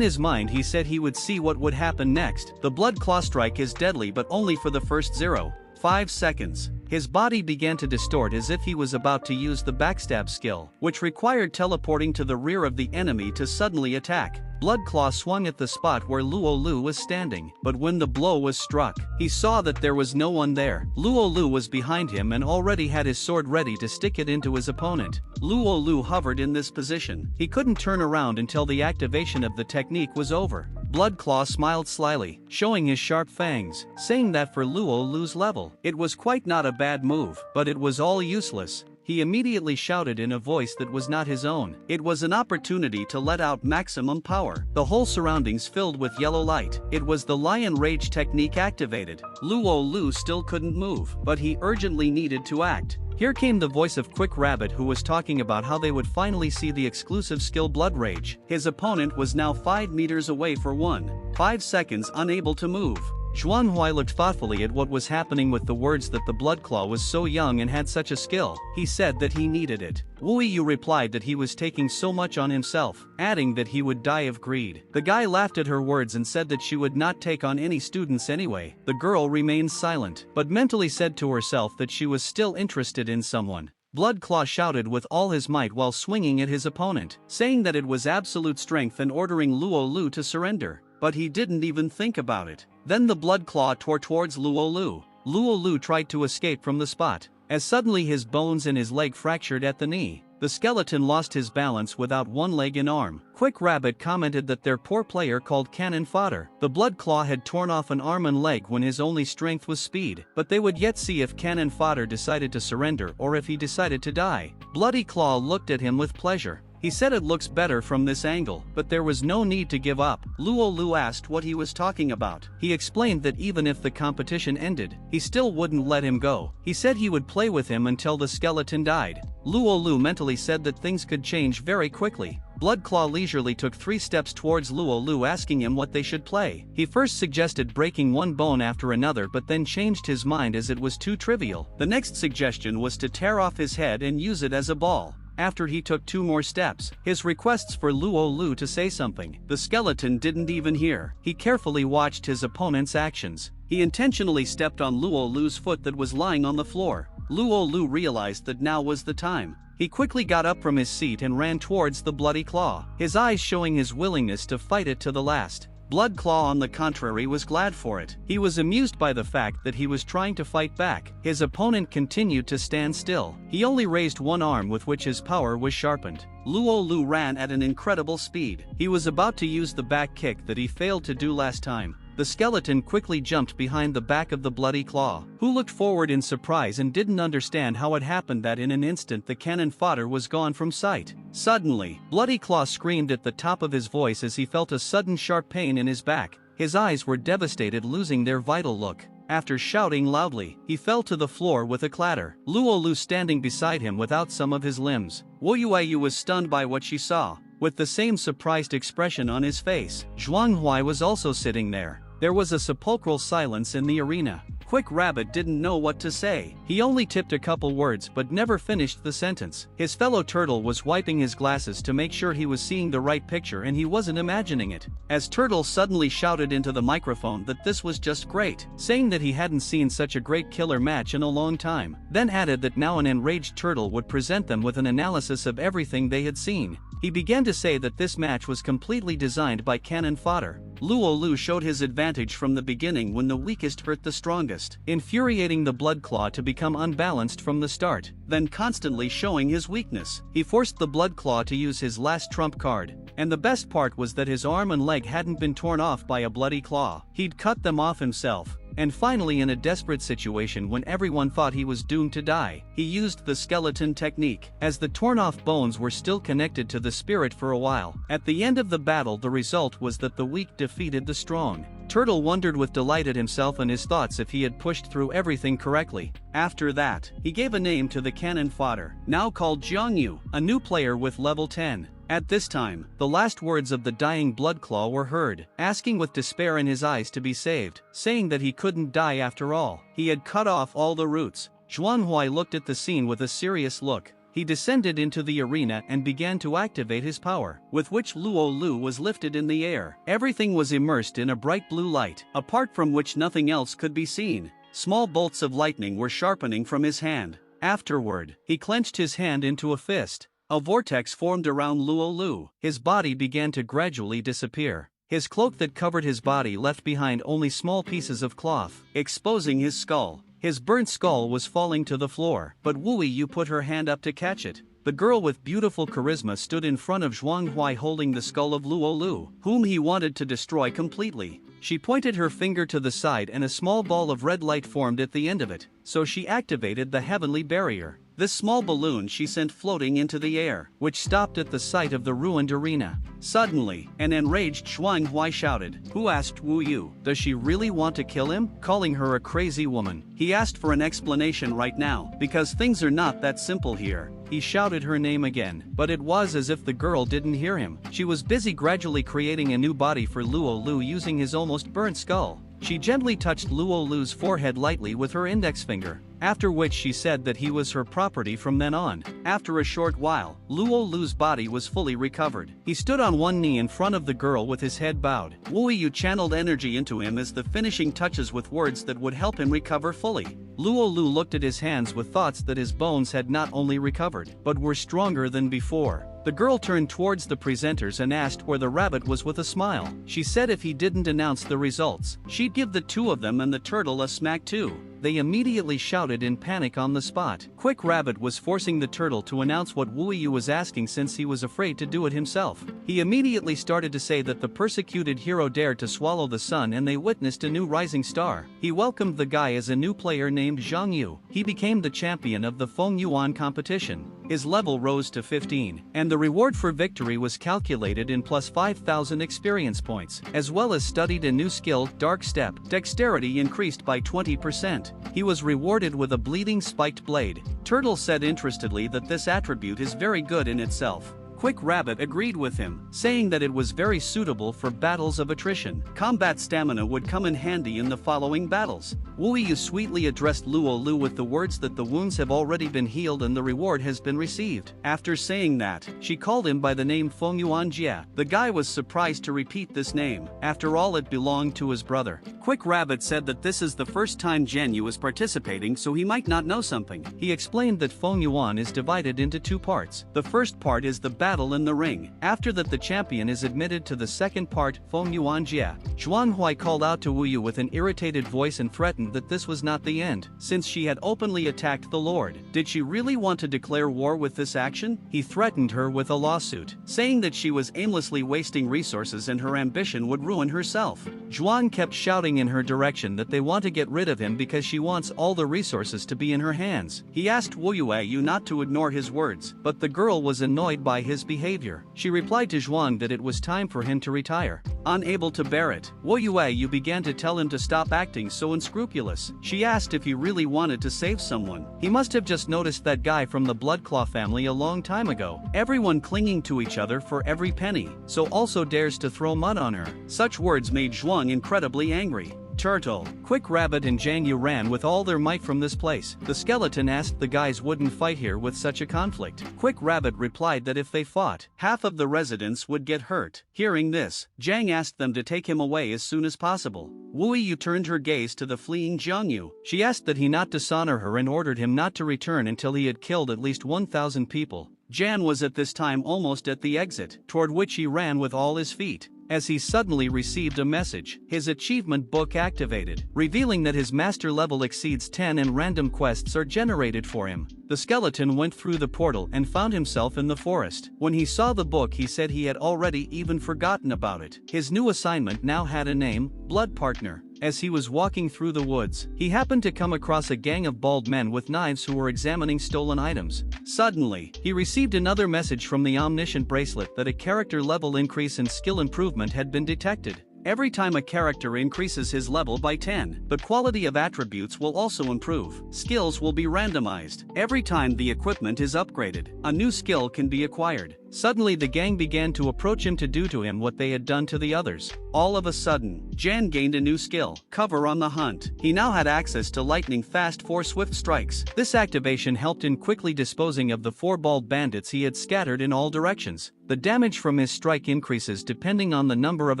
his mind he said he would see what would happen next. The Bloodclaw strike is deadly, but only for the first 0.5 seconds. His body began to distort as if he was about to use the backstab skill, which required teleporting to the rear of the enemy to suddenly attack. Bloodclaw swung at the spot where Luolu was standing, but when the blow was struck, he saw that there was no one there. Luolu was behind him and already had his sword ready to stick it into his opponent. Luolu hovered in this position. He couldn't turn around until the activation of the technique was over. Bloodclaw smiled slyly, showing his sharp fangs, saying that for Luolu's level, it was quite not a bad move, but it was all useless. He immediately shouted in a voice that was not his own. It was an opportunity to let out maximum power. The whole surroundings filled with yellow light. It was the Lion Rage technique activated. Luolu still couldn't move, but he urgently needed to act. Here came the voice of Quick Rabbit, who was talking about how they would finally see the exclusive skill Blood Rage. His opponent was now 5 meters away for 1.5 seconds, unable to move. Xuanhui looked thoughtfully at what was happening with the words that the Bloodclaw was so young and had such a skill. He said that he needed it. Wu Yu replied that he was taking so much on himself, adding that he would die of greed. The guy laughed at her words and said that she would not take on any students anyway. The girl remained silent, but mentally said to herself that she was still interested in someone. Bloodclaw shouted with all his might while swinging at his opponent, saying that it was absolute strength and ordering Luolu to surrender. But he didn't even think about it. Then the Bloodclaw tore towards Luolu. Luolu tried to escape from the spot, as suddenly his bones in his leg fractured at the knee. The skeleton lost his balance without one leg and arm. Quick Rabbit commented that their poor player called cannon fodder. The Bloodclaw had torn off an arm and leg when his only strength was speed, but they would yet see if cannon fodder decided to surrender or if he decided to die. Bloody Claw looked at him with pleasure. He said it looks better from this angle, but there was no need to give up. Luolu asked what he was talking about. He explained that even if the competition ended, he still wouldn't let him go. He said he would play with him until the skeleton died. Luolu mentally said that things could change very quickly. Bloodclaw leisurely took 3 steps towards Luolu, asking him what they should play. He first suggested breaking one bone after another, but then changed his mind as it was too trivial. The next suggestion was to tear off his head and use it as a ball. After he took 2 more steps, his requests for Luolu to say something, the skeleton didn't even hear. He carefully watched his opponent's actions. He intentionally stepped on Luolu's foot that was lying on the floor. Luolu realized that now was the time. He quickly got up from his seat and ran towards the bloody claw, his eyes showing his willingness to fight it to the last. Bloodclaw, on the contrary, was glad for it. He was amused by the fact that he was trying to fight back. His opponent continued to stand still. He only raised one arm with which his power was sharpened. Luolu ran at an incredible speed. He was about to use the back kick that he failed to do last time. The skeleton quickly jumped behind the back of the bloody claw, who looked forward in surprise and didn't understand how it happened that in an instant the cannon fodder was gone from sight. Suddenly, Bloody Claw screamed at the top of his voice as he felt a sudden sharp pain in his back. His eyes were devastated, losing their vital look. After shouting loudly, he fell to the floor with a clatter, Luolu standing beside him without some of his limbs. Woyuayu was stunned by what she saw, with the same surprised expression on his face. Zhuanghui was also sitting there. There was a sepulchral silence in the arena. Quick Rabbit didn't know what to say. He only tipped a couple words but never finished the sentence. His fellow turtle was wiping his glasses to make sure he was seeing the right picture and he wasn't imagining it. As Turtle suddenly shouted into the microphone that this was just great, saying that he hadn't seen such a great killer match in a long time, then added that now an enraged Turtle would present them with an analysis of everything they had seen. He began to say that this match was completely designed by Cannon Fodder. Luo Lu showed his advantage from the beginning when the weakest hurt the strongest, infuriating the Blood Claw to become unbalanced from the start, then constantly showing his weakness. He forced the Blood Claw to use his last trump card, and the best part was that his arm and leg hadn't been torn off by a bloody claw. He'd cut them off himself. And finally, in a desperate situation when everyone thought he was doomed to die, he used the skeleton technique, as the torn-off bones were still connected to the spirit for a while. At the end of the battle, the result was that the weak defeated the strong. Turtle wondered with delight at himself and his thoughts if he had pushed through everything correctly. After that, he gave a name to the cannon fodder, now called Jiangyu, a new player with level 10. At this time, the last words of the dying Blood Claw were heard, asking with despair in his eyes to be saved, saying that he couldn't die after all. He had cut off all the roots. Zhuanghuai looked at the scene with a serious look. He descended into the arena and began to activate his power, with which Luo Lu was lifted in the air. Everything was immersed in a bright blue light, apart from which nothing else could be seen. Small bolts of lightning were sharpening from his hand. Afterward, he clenched his hand into a fist. A vortex formed around Luo Lu. His body began to gradually disappear. His cloak that covered his body left behind only small pieces of cloth, exposing his skull. His burnt skull was falling to the floor, but Wu Yu put her hand up to catch it. The girl with beautiful charisma stood in front of Zhuanghuai holding the skull of Luo Lu, whom he wanted to destroy completely. She pointed her finger to the side and a small ball of red light formed at the end of it, so she activated the heavenly barrier. This small balloon she sent floating into the air, which stopped at the sight of the ruined arena. Suddenly, an enraged Zhuanghuai shouted, "Who asked Wu Yu? Does she really want to kill him?" Calling her a crazy woman. He asked for an explanation right now, because things are not that simple here. He shouted her name again, but it was as if the girl didn't hear him. She was busy gradually creating a new body for Luo Lu using his almost burnt skull. She gently touched Luo Lu's forehead lightly with her index finger, after which she said that he was her property from then on. After a short while, Luo Lu's body was fully recovered. He stood on one knee in front of the girl with his head bowed. Wu Yu channeled energy into him as the finishing touches with words that would help him recover fully. Luo Lu looked at his hands with thoughts that his bones had not only recovered, but were stronger than before. The girl turned towards the presenters and asked where the rabbit was with a smile. She said if he didn't announce the results, she'd give the two of them and the turtle a smack too. They immediately shouted in panic on the spot. Quick Rabbit was forcing the turtle to announce what Wu Yu was asking since he was afraid to do it himself. He immediately started to say that the persecuted hero dared to swallow the sun and they witnessed a new rising star. He welcomed the guy as a new player named Zhang Yu. He became the champion of the Feng Yuan competition. His level rose to 15, and the reward for victory was calculated in plus 5,000 experience points, as well as studied a new skill, Dark Step. Dexterity increased by 20%. He was rewarded with a bleeding spiked blade. Turtle said interestedly that this attribute is very good in itself. Quick Rabbit agreed with him, saying that it was very suitable for battles of attrition. Combat stamina would come in handy in the following battles. Wu Yu sweetly addressed Luo Lu with the words that the wounds have already been healed and the reward has been received. After saying that, she called him by the name Feng Yuan Jia. The guy was surprised to repeat this name. After all, it belonged to his brother. Quick Rabbit said that this is the first time Jiangyu is participating, so he might not know something. He explained that Feng Yuan is divided into two parts. The first part is the battle in the ring. After that, the champion is admitted to the second part, Feng Yuan Jia. Zhuanghuai called out to Wu Yu with an irritated voice and threatened that this was not the end, since she had openly attacked the Lord. Did she really want to declare war with this action? He threatened her with a lawsuit, saying that she was aimlessly wasting resources and her ambition would ruin herself. Zhuang kept shouting in her direction that they want to get rid of him because she wants all the resources to be in her hands. He asked Wu Yu not to ignore his words, but the girl was annoyed by his behavior. She replied to Zhuang that it was time for him to retire. Unable to bear it, Wu Yu began to tell him to stop acting so unscrupulous. She asked if he really wanted to save someone. He must have just noticed that guy from the Bloodclaw family a long time ago. Everyone clinging to each other for every penny, so also dares to throw mud on her. Such words made Zhuang incredibly angry. Turtle, Quick Rabbit and Jiangyu ran with all their might from this place. The skeleton asked the guys wouldn't fight here with such a conflict. Quick Rabbit replied that if they fought, half of the residents would get hurt. Hearing this, Jiang asked them to take him away as soon as possible. Wu Yu turned her gaze to the fleeing Jiangyu. She asked that he not dishonor her and ordered him not to return until he had killed at least 1,000 people. Jan was at this time almost at the exit, toward which he ran with all his feet. as he suddenly received a message. His achievement book activated, revealing that his master level exceeds 10 and random quests are generated for him. The skeleton went through the portal and found himself in the forest. When he saw the book, he said he had already even forgotten about it. His new assignment now had a name: Blood Partner. As he was walking through the woods, he happened to come across a gang of bald men with knives who were examining stolen items. Suddenly, he received another message from the omniscient bracelet that a character level increase and skill improvement had been detected. Every time a character increases his level by 10, the quality of attributes will also improve. Skills will be randomized. Every time the equipment is upgraded, a new skill can be acquired. Suddenly the gang began to approach him to do to him what they had done to the others. All of a sudden, Jan gained a new skill: Cover on the Hunt. He now had access to lightning fast 4 swift strikes. This activation helped in quickly disposing of the 4 bald bandits he had scattered in all directions. The damage from his strike increases depending on the number of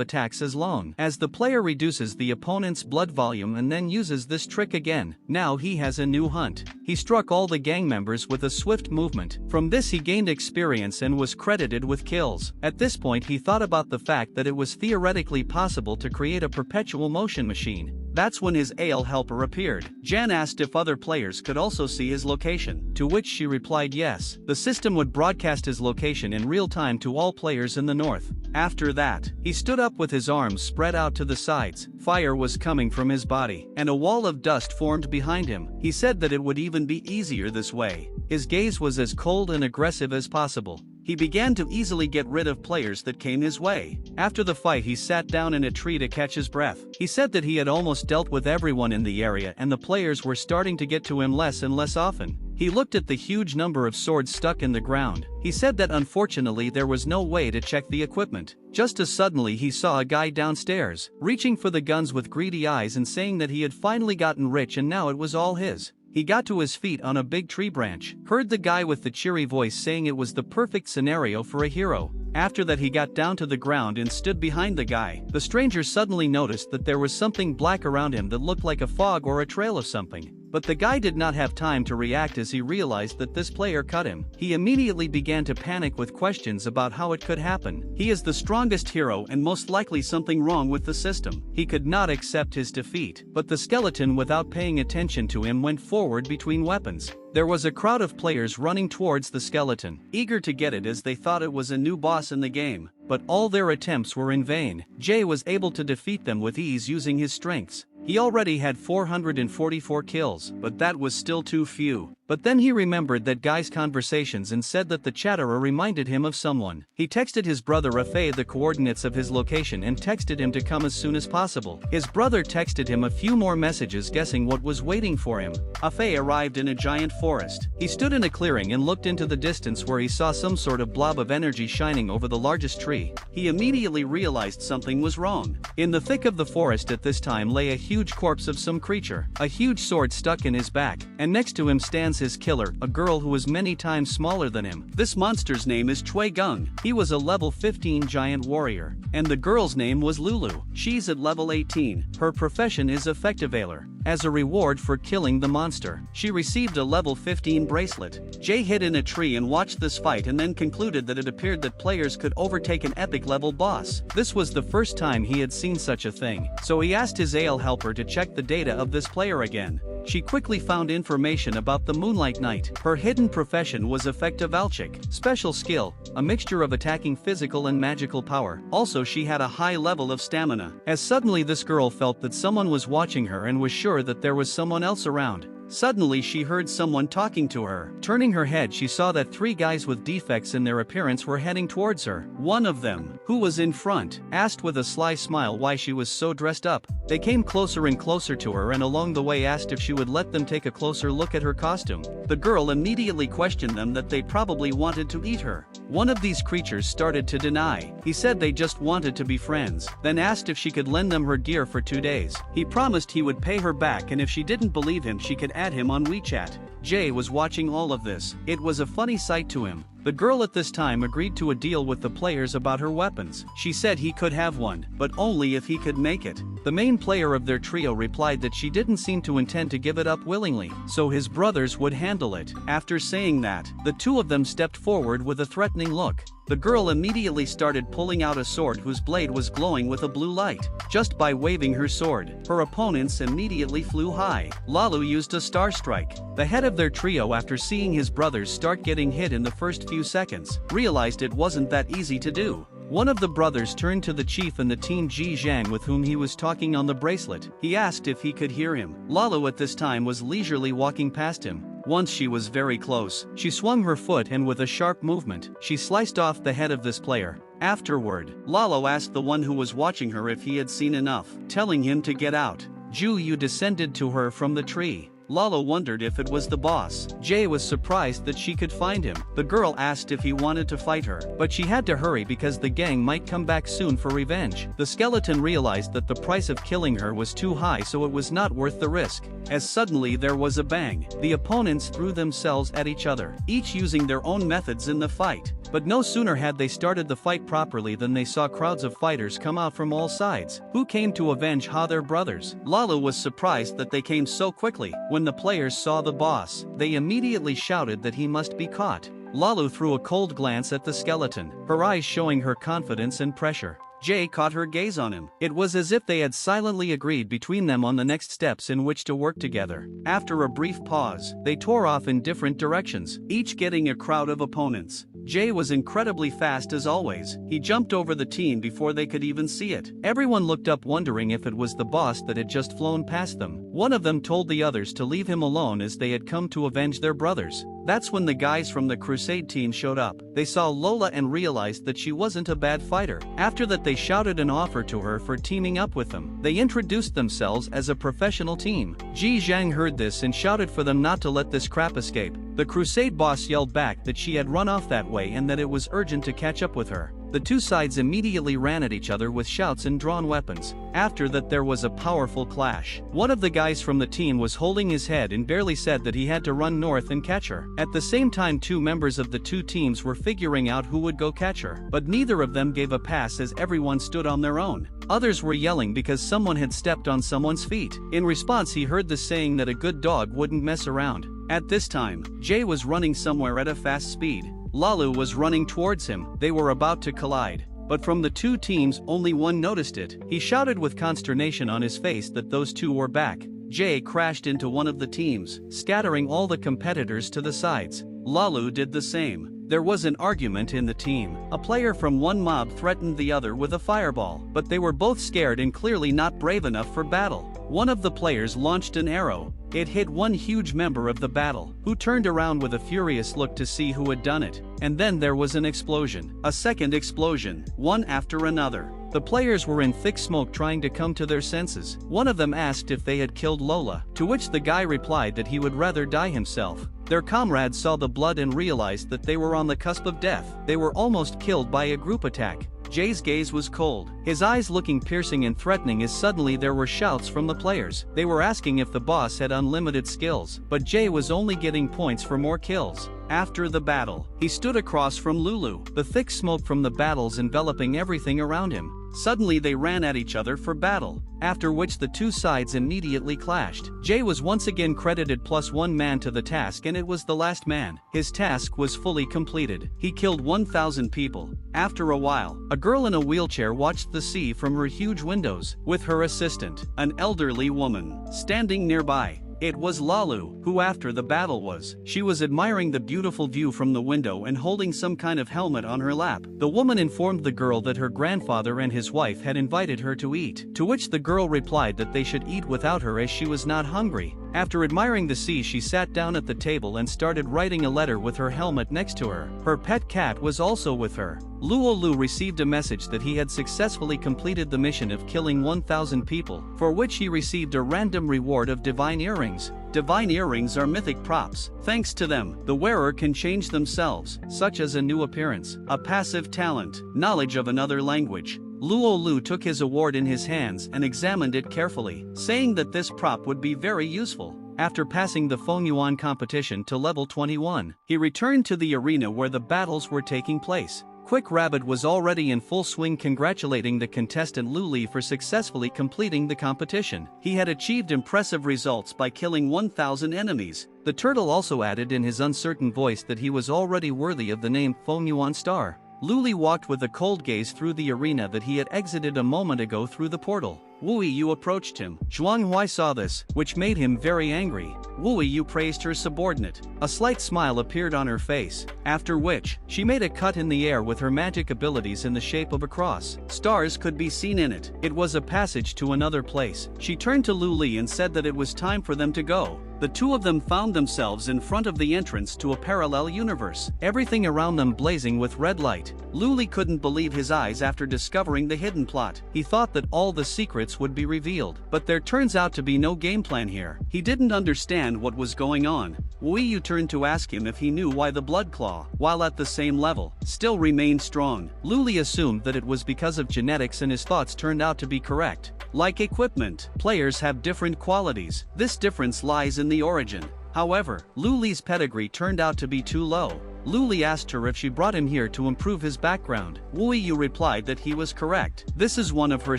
attacks as long as the player reduces the opponent's blood volume and then uses this trick again. Now he has a new hunt. He struck all the gang members with a swift movement. From this he gained experience and was credited with kills. At this point he thought about the fact that it was theoretically possible to create a perpetual motion machine. That's when his ale helper appeared. Jan asked if other players could also see his location, to which she replied yes. The system would broadcast his location in real time to all players in the north. After that, he stood up with his arms spread out to the sides. Fire was coming from his body, and a wall of dust formed behind him. He said that it would even be easier this way. His gaze was as cold and aggressive as possible. He began to easily get rid of players that came his way. After the fight, he sat down in a tree to catch his breath. He said that he had almost dealt with everyone in the area and the players were starting to get to him less and less often. He looked at the huge number of swords stuck in the ground. He said that unfortunately there was no way to check the equipment. Just as suddenly he saw a guy downstairs, reaching for the guns with greedy eyes and saying that he had finally gotten rich and now it was all his. He got to his feet on a big tree branch, heard the guy with the cheery voice saying it was the perfect scenario for a hero. After that he got down to the ground and stood behind the guy. The stranger suddenly noticed that there was something black around him that looked like a fog or a trail of something. But the guy did not have time to react as he realized that this player cut him. He immediately began to panic with questions about how it could happen. He is the strongest hero and most likely something wrong with the system. He could not accept his defeat. But the skeleton, without paying attention to him, went forward between weapons. There was a crowd of players running towards the skeleton, eager to get it as they thought it was a new boss in the game. But all their attempts were in vain. Jay was able to defeat them with ease using his strengths. He already had 444 kills, but that was still too few. But then he remembered that guy's conversations and said that the chatterer reminded him of someone. He texted his brother Afei the coordinates of his location and texted him to come as soon as possible. His brother texted him a few more messages guessing what was waiting for him. Afei arrived in a giant forest. He stood in a clearing and looked into the distance where he saw some sort of blob of energy shining over the largest tree. He immediately realized something was wrong. In the thick of the forest at this time lay a huge corpse of some creature, a huge sword stuck in his back, and next to him stands his killer, a girl who was many times smaller than him. This monster's name is Chui Gung. He was a level 15 giant warrior, and the girl's name was Lulu. She's at level 18. Her profession is effectivaler. As a reward for killing the monster, she received a level 15 bracelet. Jay hid in a tree and watched this fight and then concluded that it appeared that players could overtake an epic level boss. This was the first time he had seen such a thing, so he asked his ale helper to check the data of this player again. She quickly found information about the Moonlight Knight. Her hidden profession was Effective Alchik. Special skill, a mixture of attacking physical and magical power. Also she had a high level of stamina. As suddenly this girl felt that someone was watching her and was sure that there was someone else around. Suddenly she heard someone talking to her. Turning her head, she saw that 3 guys with defects in their appearance were heading towards her. One of them, who was in front, asked with a sly smile why she was so dressed up. They came closer and closer to her and along the way asked if she would let them take a closer look at her costume. The girl immediately questioned them that they probably wanted to eat her. One of these creatures started to deny. He said they just wanted to be friends, then asked if she could lend them her gear for 2 days. He promised he would pay her back, and if she didn't believe him she could add him on WeChat. Jay was watching all of this. It was a funny sight to him. The girl at this time agreed to a deal with the players about her weapons. She said he could have one, but only if he could make it. The main player of their trio replied that she didn't seem to intend to give it up willingly, so his brothers would handle it. After saying that, the two of them stepped forward with a threatening look. The girl immediately started pulling out a sword whose blade was glowing with a blue light. Just by waving her sword, her opponents immediately flew high. Lalu used a star strike. The head of their trio, after seeing his brothers start getting hit in the first few seconds, realized it wasn't that easy to do. One of the brothers turned to the chief in the team, Ji Zhang, with whom he was talking on the bracelet. He asked if he could hear him. Lalu at this time was leisurely walking past him. Once she was very close, she swung her foot and with a sharp movement, she sliced off the head of this player. Afterward, Lalu asked the one who was watching her if he had seen enough, telling him to get out. Ju Yu descended to her from the tree. Lalu wondered if it was the boss. Jay was surprised that she could find him. The girl asked if he wanted to fight her, but she had to hurry because the gang might come back soon for revenge. The skeleton realized that the price of killing her was too high, so it was not worth the risk. As suddenly there was a bang. The opponents threw themselves at each other, each using their own methods in the fight. But no sooner had they started the fight properly than they saw crowds of fighters come out from all sides, who came to avenge their brothers. Lalu was surprised that they came so quickly. When the players saw the boss, they immediately shouted that he must be caught. Lalu threw a cold glance at the skeleton, her eyes showing her confidence and pressure. Jay caught her gaze on him. It was as if they had silently agreed between them on the next steps in which to work together. After a brief pause, they tore off in different directions, each getting a crowd of opponents. Jay was incredibly fast as always. He jumped over the team before they could even see it. Everyone looked up wondering if it was the boss that had just flown past them. One of them told the others to leave him alone as they had come to avenge their brothers. That's when the guys from the Crusade team showed up. They saw Lola and realized that she wasn't a bad fighter. After that, they shouted an offer to her for teaming up with them. They introduced themselves as a professional team. Ji Zhang heard this and shouted for them not to let this crap escape. The Crusade boss yelled back that she had run off that way and that it was urgent to catch up with her. The two sides immediately ran at each other with shouts and drawn weapons. After that, there was a powerful clash. One of the guys from the team was holding his head and barely said that he had to run north and catch her. At the same time, two members of the two teams were figuring out who would go catch her, but neither of them gave a pass as everyone stood on their own. Others were yelling because someone had stepped on someone's feet. In response, he heard the saying that a good dog wouldn't mess around. At this time, Jay was running somewhere at a fast speed. Lalu was running towards him. They were about to collide. But from the two teams, only one noticed it. He shouted with consternation on his face that those two were back. Jay crashed into one of the teams, scattering all the competitors to the sides. Lalu did the same. There was an argument in the team. A player from one mob threatened the other with a fireball, but they were both scared and clearly not brave enough for battle. One of the players launched an arrow. It hit one huge member of the battle, who turned around with a furious look to see who had done it. And then there was an explosion. A second explosion, one after another. The players were in thick smoke trying to come to their senses. One of them asked if they had killed Lola, to which the guy replied that he would rather die himself. Their comrades saw the blood and realized that they were on the cusp of death. They were almost killed by a group attack. Jay's gaze was cold, his eyes looking piercing and threatening as suddenly there were shouts from the players. They were asking if the boss had unlimited skills, but Jay was only getting points for more kills. After the battle, he stood across from Lulu, the thick smoke from the battles enveloping everything around him. Suddenly they ran at each other for battle, after which the two sides immediately clashed. Jay was once again credited +1 man to the task, and it was the last man. His task was fully completed. He killed 1,000 people. After a while, a girl in a wheelchair watched the sea from her huge windows, with her assistant, an elderly woman, standing nearby. It was Lalu, who after the battle was. She was admiring the beautiful view from the window and holding some kind of helmet on her lap. The woman informed the girl that her grandfather and his wife had invited her to eat, to which the girl replied that they should eat without her as she was not hungry. After admiring the sea, she sat down at the table and started writing a letter with her helmet next to her. Her pet cat was also with her. Luolu received a message that he had successfully completed the mission of killing 1,000 people, for which he received a random reward of divine earrings. Divine earrings are mythic props. Thanks to them, the wearer can change themselves, such as a new appearance, a passive talent, knowledge of another language. Luolu took his award in his hands and examined it carefully, saying that this prop would be very useful. After passing the Fengyuan competition to level 21, he returned to the arena where the battles were taking place. Quick Rabbit was already in full swing congratulating the contestant Luli for successfully completing the competition. He had achieved impressive results by killing 1,000 enemies. The turtle also added in his uncertain voice that he was already worthy of the name Fenghuan Star. Luli walked with a cold gaze through the arena that he had exited a moment ago through the portal. Wu Yu approached him. Zhuang Hui saw this, which made him very angry. Wu Yu praised her subordinate. A slight smile appeared on her face, after which, she made a cut in the air with her magic abilities in the shape of a cross. Stars could be seen in it. It was a passage to another place. She turned to Lu Li and said that it was time for them to go. The two of them found themselves in front of the entrance to a parallel universe, everything around them blazing with red light. Lu Li couldn't believe his eyes after discovering the hidden plot. He thought that all the secrets would be revealed, but there turns out to be no game plan here. He didn't understand what was going on. Wu Yu turned to ask him if he knew why the blood claw, while at the same level, still remained strong. Lu Li assumed that it was because of genetics, and his thoughts turned out to be correct. Like equipment, players have different qualities. This difference lies in the origin. However, Lu Li's pedigree turned out to be too low. Lu Li asked her if she brought him here to improve his background. Wu Yu replied that he was correct. This is one of her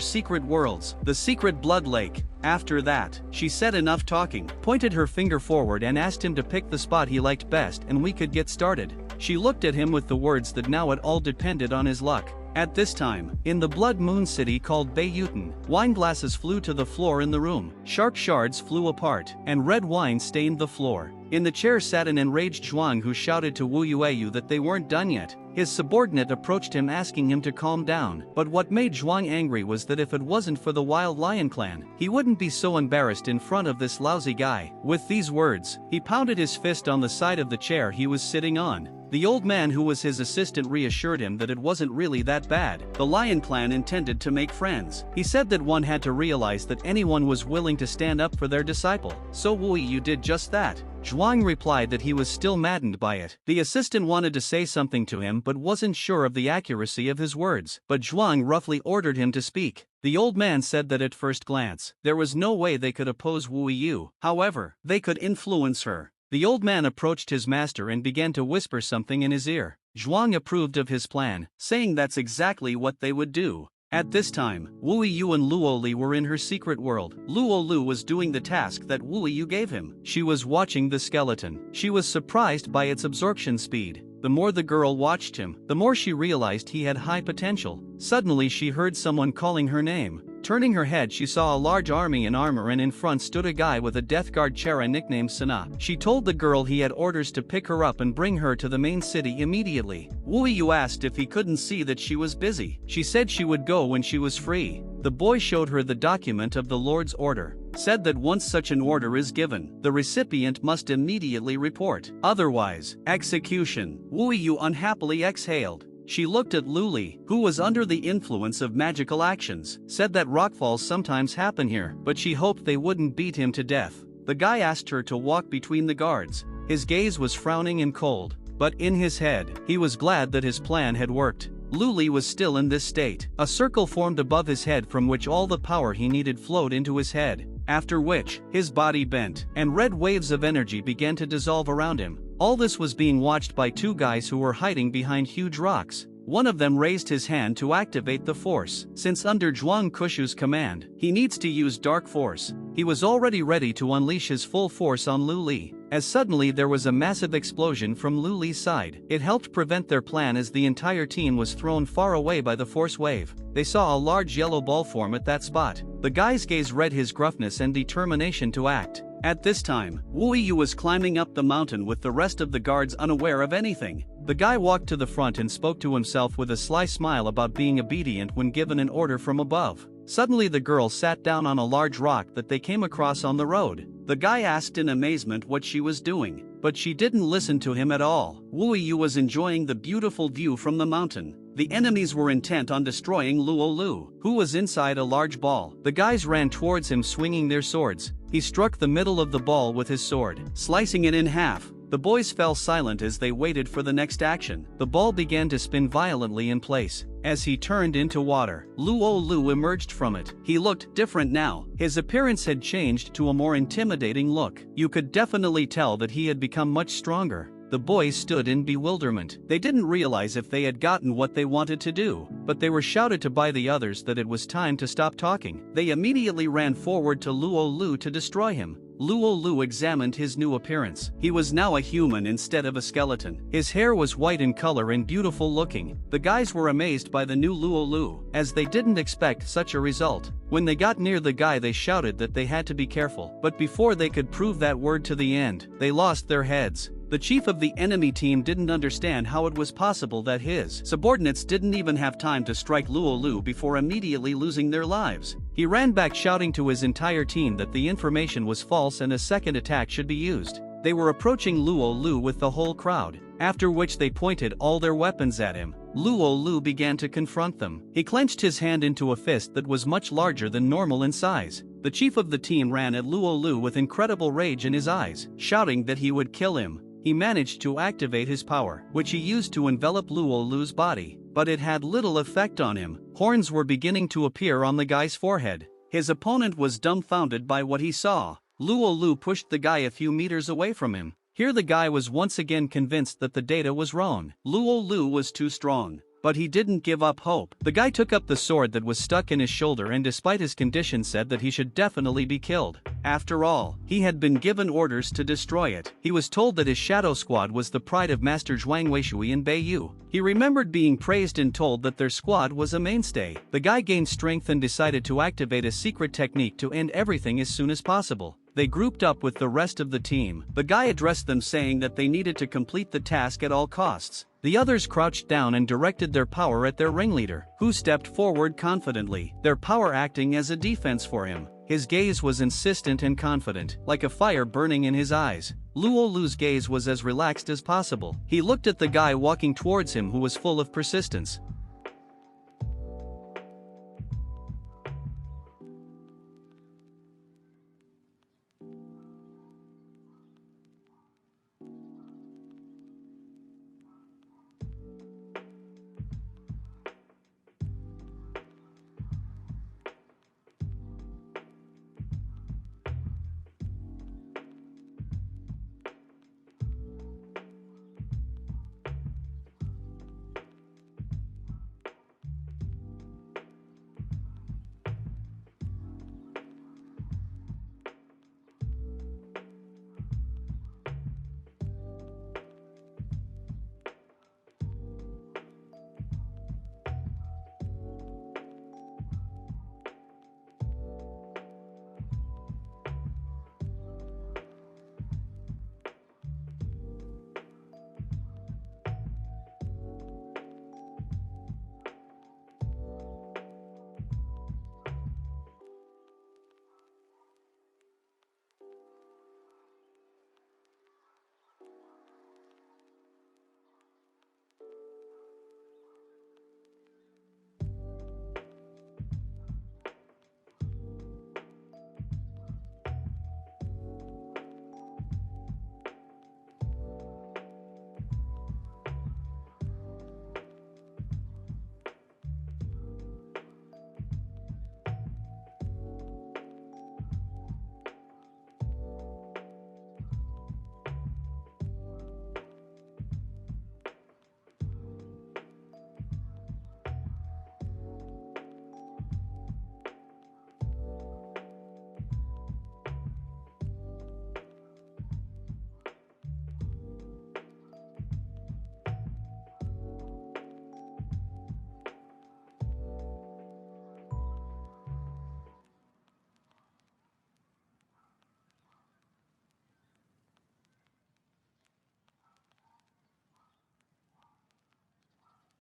secret worlds, the secret blood lake. After that, she said enough talking, pointed her finger forward and asked him to pick the spot he liked best and we could get started. She looked at him with the words that now it all depended on his luck. At this time, in the Blood Moon city called Beiyuten, wine glasses flew to the floor in the room, shark shards flew apart, and red wine stained the floor. In the chair sat an enraged Zhuang who shouted to Wu Yueyu that they weren't done yet. His subordinate approached him asking him to calm down, but what made Zhuang angry was that if it wasn't for the Wild Lion clan, he wouldn't be so embarrassed in front of this lousy guy. With these words, he pounded his fist on the side of the chair he was sitting on. The old man who was his assistant reassured him that it wasn't really that bad. The Lion clan intended to make friends. He said that one had to realize that anyone was willing to stand up for their disciple. So Wu Yu did just that. Zhuang replied that he was still maddened by it. The assistant wanted to say something to him but wasn't sure of the accuracy of his words, but Zhuang roughly ordered him to speak. The old man said that at first glance, there was no way they could oppose Wu Yu. However, they could influence her. The old man approached his master and began to whisper something in his ear. Zhuang approved of his plan, saying that's exactly what they would do. At this time, Wu Yu and Luo Li were in her secret world. Luo Lu was doing the task that Wu Yu gave him. She was watching the skeleton. She was surprised by its absorption speed. The more the girl watched him, the more she realized he had high potential. Suddenly she heard someone calling her name. Turning her head, she saw a large army in armor, and in front stood a guy with a death guard Chera nicknamed Sana. She told the girl he had orders to pick her up and bring her to the main city immediately. Wu Yu asked if he couldn't see that she was busy. She said she would go when she was free. The boy showed her the document of the Lord's order. Said that once such an order is given, the recipient must immediately report. Otherwise, execution. Wu Yu unhappily exhaled. She looked at Lu Li, who was under the influence of magical actions, said that rockfalls sometimes happen here, but she hoped they wouldn't beat him to death. The guy asked her to walk between the guards. His gaze was frowning and cold, but in his head, he was glad that his plan had worked. Lu Li was still in this state. A circle formed above his head from which all the power he needed flowed into his head, after which, his body bent, and red waves of energy began to dissolve around him. All this was being watched by two guys who were hiding behind huge rocks. One of them raised his hand to activate the force. Since under Zhuang Kushu's command, he needs to use dark force. He was already ready to unleash his full force on Lu Li, as suddenly there was a massive explosion from Lu Li's side. It helped prevent their plan as the entire team was thrown far away by the force wave. They saw a large yellow ball form at that spot. The guy's gaze read his gruffness and determination to act. At this time, Wu Yu was climbing up the mountain with the rest of the guards unaware of anything. The guy walked to the front and spoke to himself with a sly smile about being obedient when given an order from above. Suddenly the girl sat down on a large rock that they came across on the road. The guy asked in amazement what she was doing, but she didn't listen to him at all. Wu Yu was enjoying the beautiful view from the mountain. The enemies were intent on destroying Luo Lu, who was inside a large ball. The guys ran towards him swinging their swords. He struck the middle of the ball with his sword, slicing it in half. The boys fell silent as they waited for the next action. The ball began to spin violently in place. As he turned into water, Luo Lu emerged from it. He looked different now. His appearance had changed to a more intimidating look. You could definitely tell that he had become much stronger. The boys stood in bewilderment. They didn't realize if they had gotten what they wanted to do, but they were shouted to by the others that it was time to stop talking. They immediately ran forward to Luo Lu to destroy him. Luo Lu examined his new appearance. He was now a human instead of a skeleton. His hair was white in color and beautiful looking. The guys were amazed by the new Luo Lu, as they didn't expect such a result. When they got near the guy, they shouted that they had to be careful, but before they could prove that word to the end, they lost their heads. The chief of the enemy team didn't understand how it was possible that his subordinates didn't even have time to strike Luo Lu before immediately losing their lives. He ran back shouting to his entire team that the information was false and a second attack should be used. They were approaching Luo Lu with the whole crowd, after which they pointed all their weapons at him. Luo Lu began to confront them. He clenched his hand into a fist that was much larger than normal in size. The chief of the team ran at Luo Lu with incredible rage in his eyes, shouting that he would kill him. He managed to activate his power, which he used to envelop Luo Lu's body, but it had little effect on him. Horns were beginning to appear on the guy's forehead. His opponent was dumbfounded by what he saw. Luo Lu pushed the guy a few meters away from him. Here the guy was once again convinced that the data was wrong. Luo Lu was too strong. But he didn't give up hope. The guy took up the sword that was stuck in his shoulder and despite his condition said that he should definitely be killed. After all, he had been given orders to destroy it. He was told that his shadow squad was the pride of Master Zhuang Weishui and Beiyu. He remembered being praised and told that their squad was a mainstay. The guy gained strength and decided to activate a secret technique to end everything as soon as possible. They grouped up with the rest of the team. The guy addressed them saying that they needed to complete the task at all costs. The others crouched down and directed their power at their ringleader, who stepped forward confidently, their power acting as a defense for him. His gaze was insistent and confident, like a fire burning in his eyes. Luo Lu's gaze was as relaxed as possible. He looked at the guy walking towards him who was full of persistence.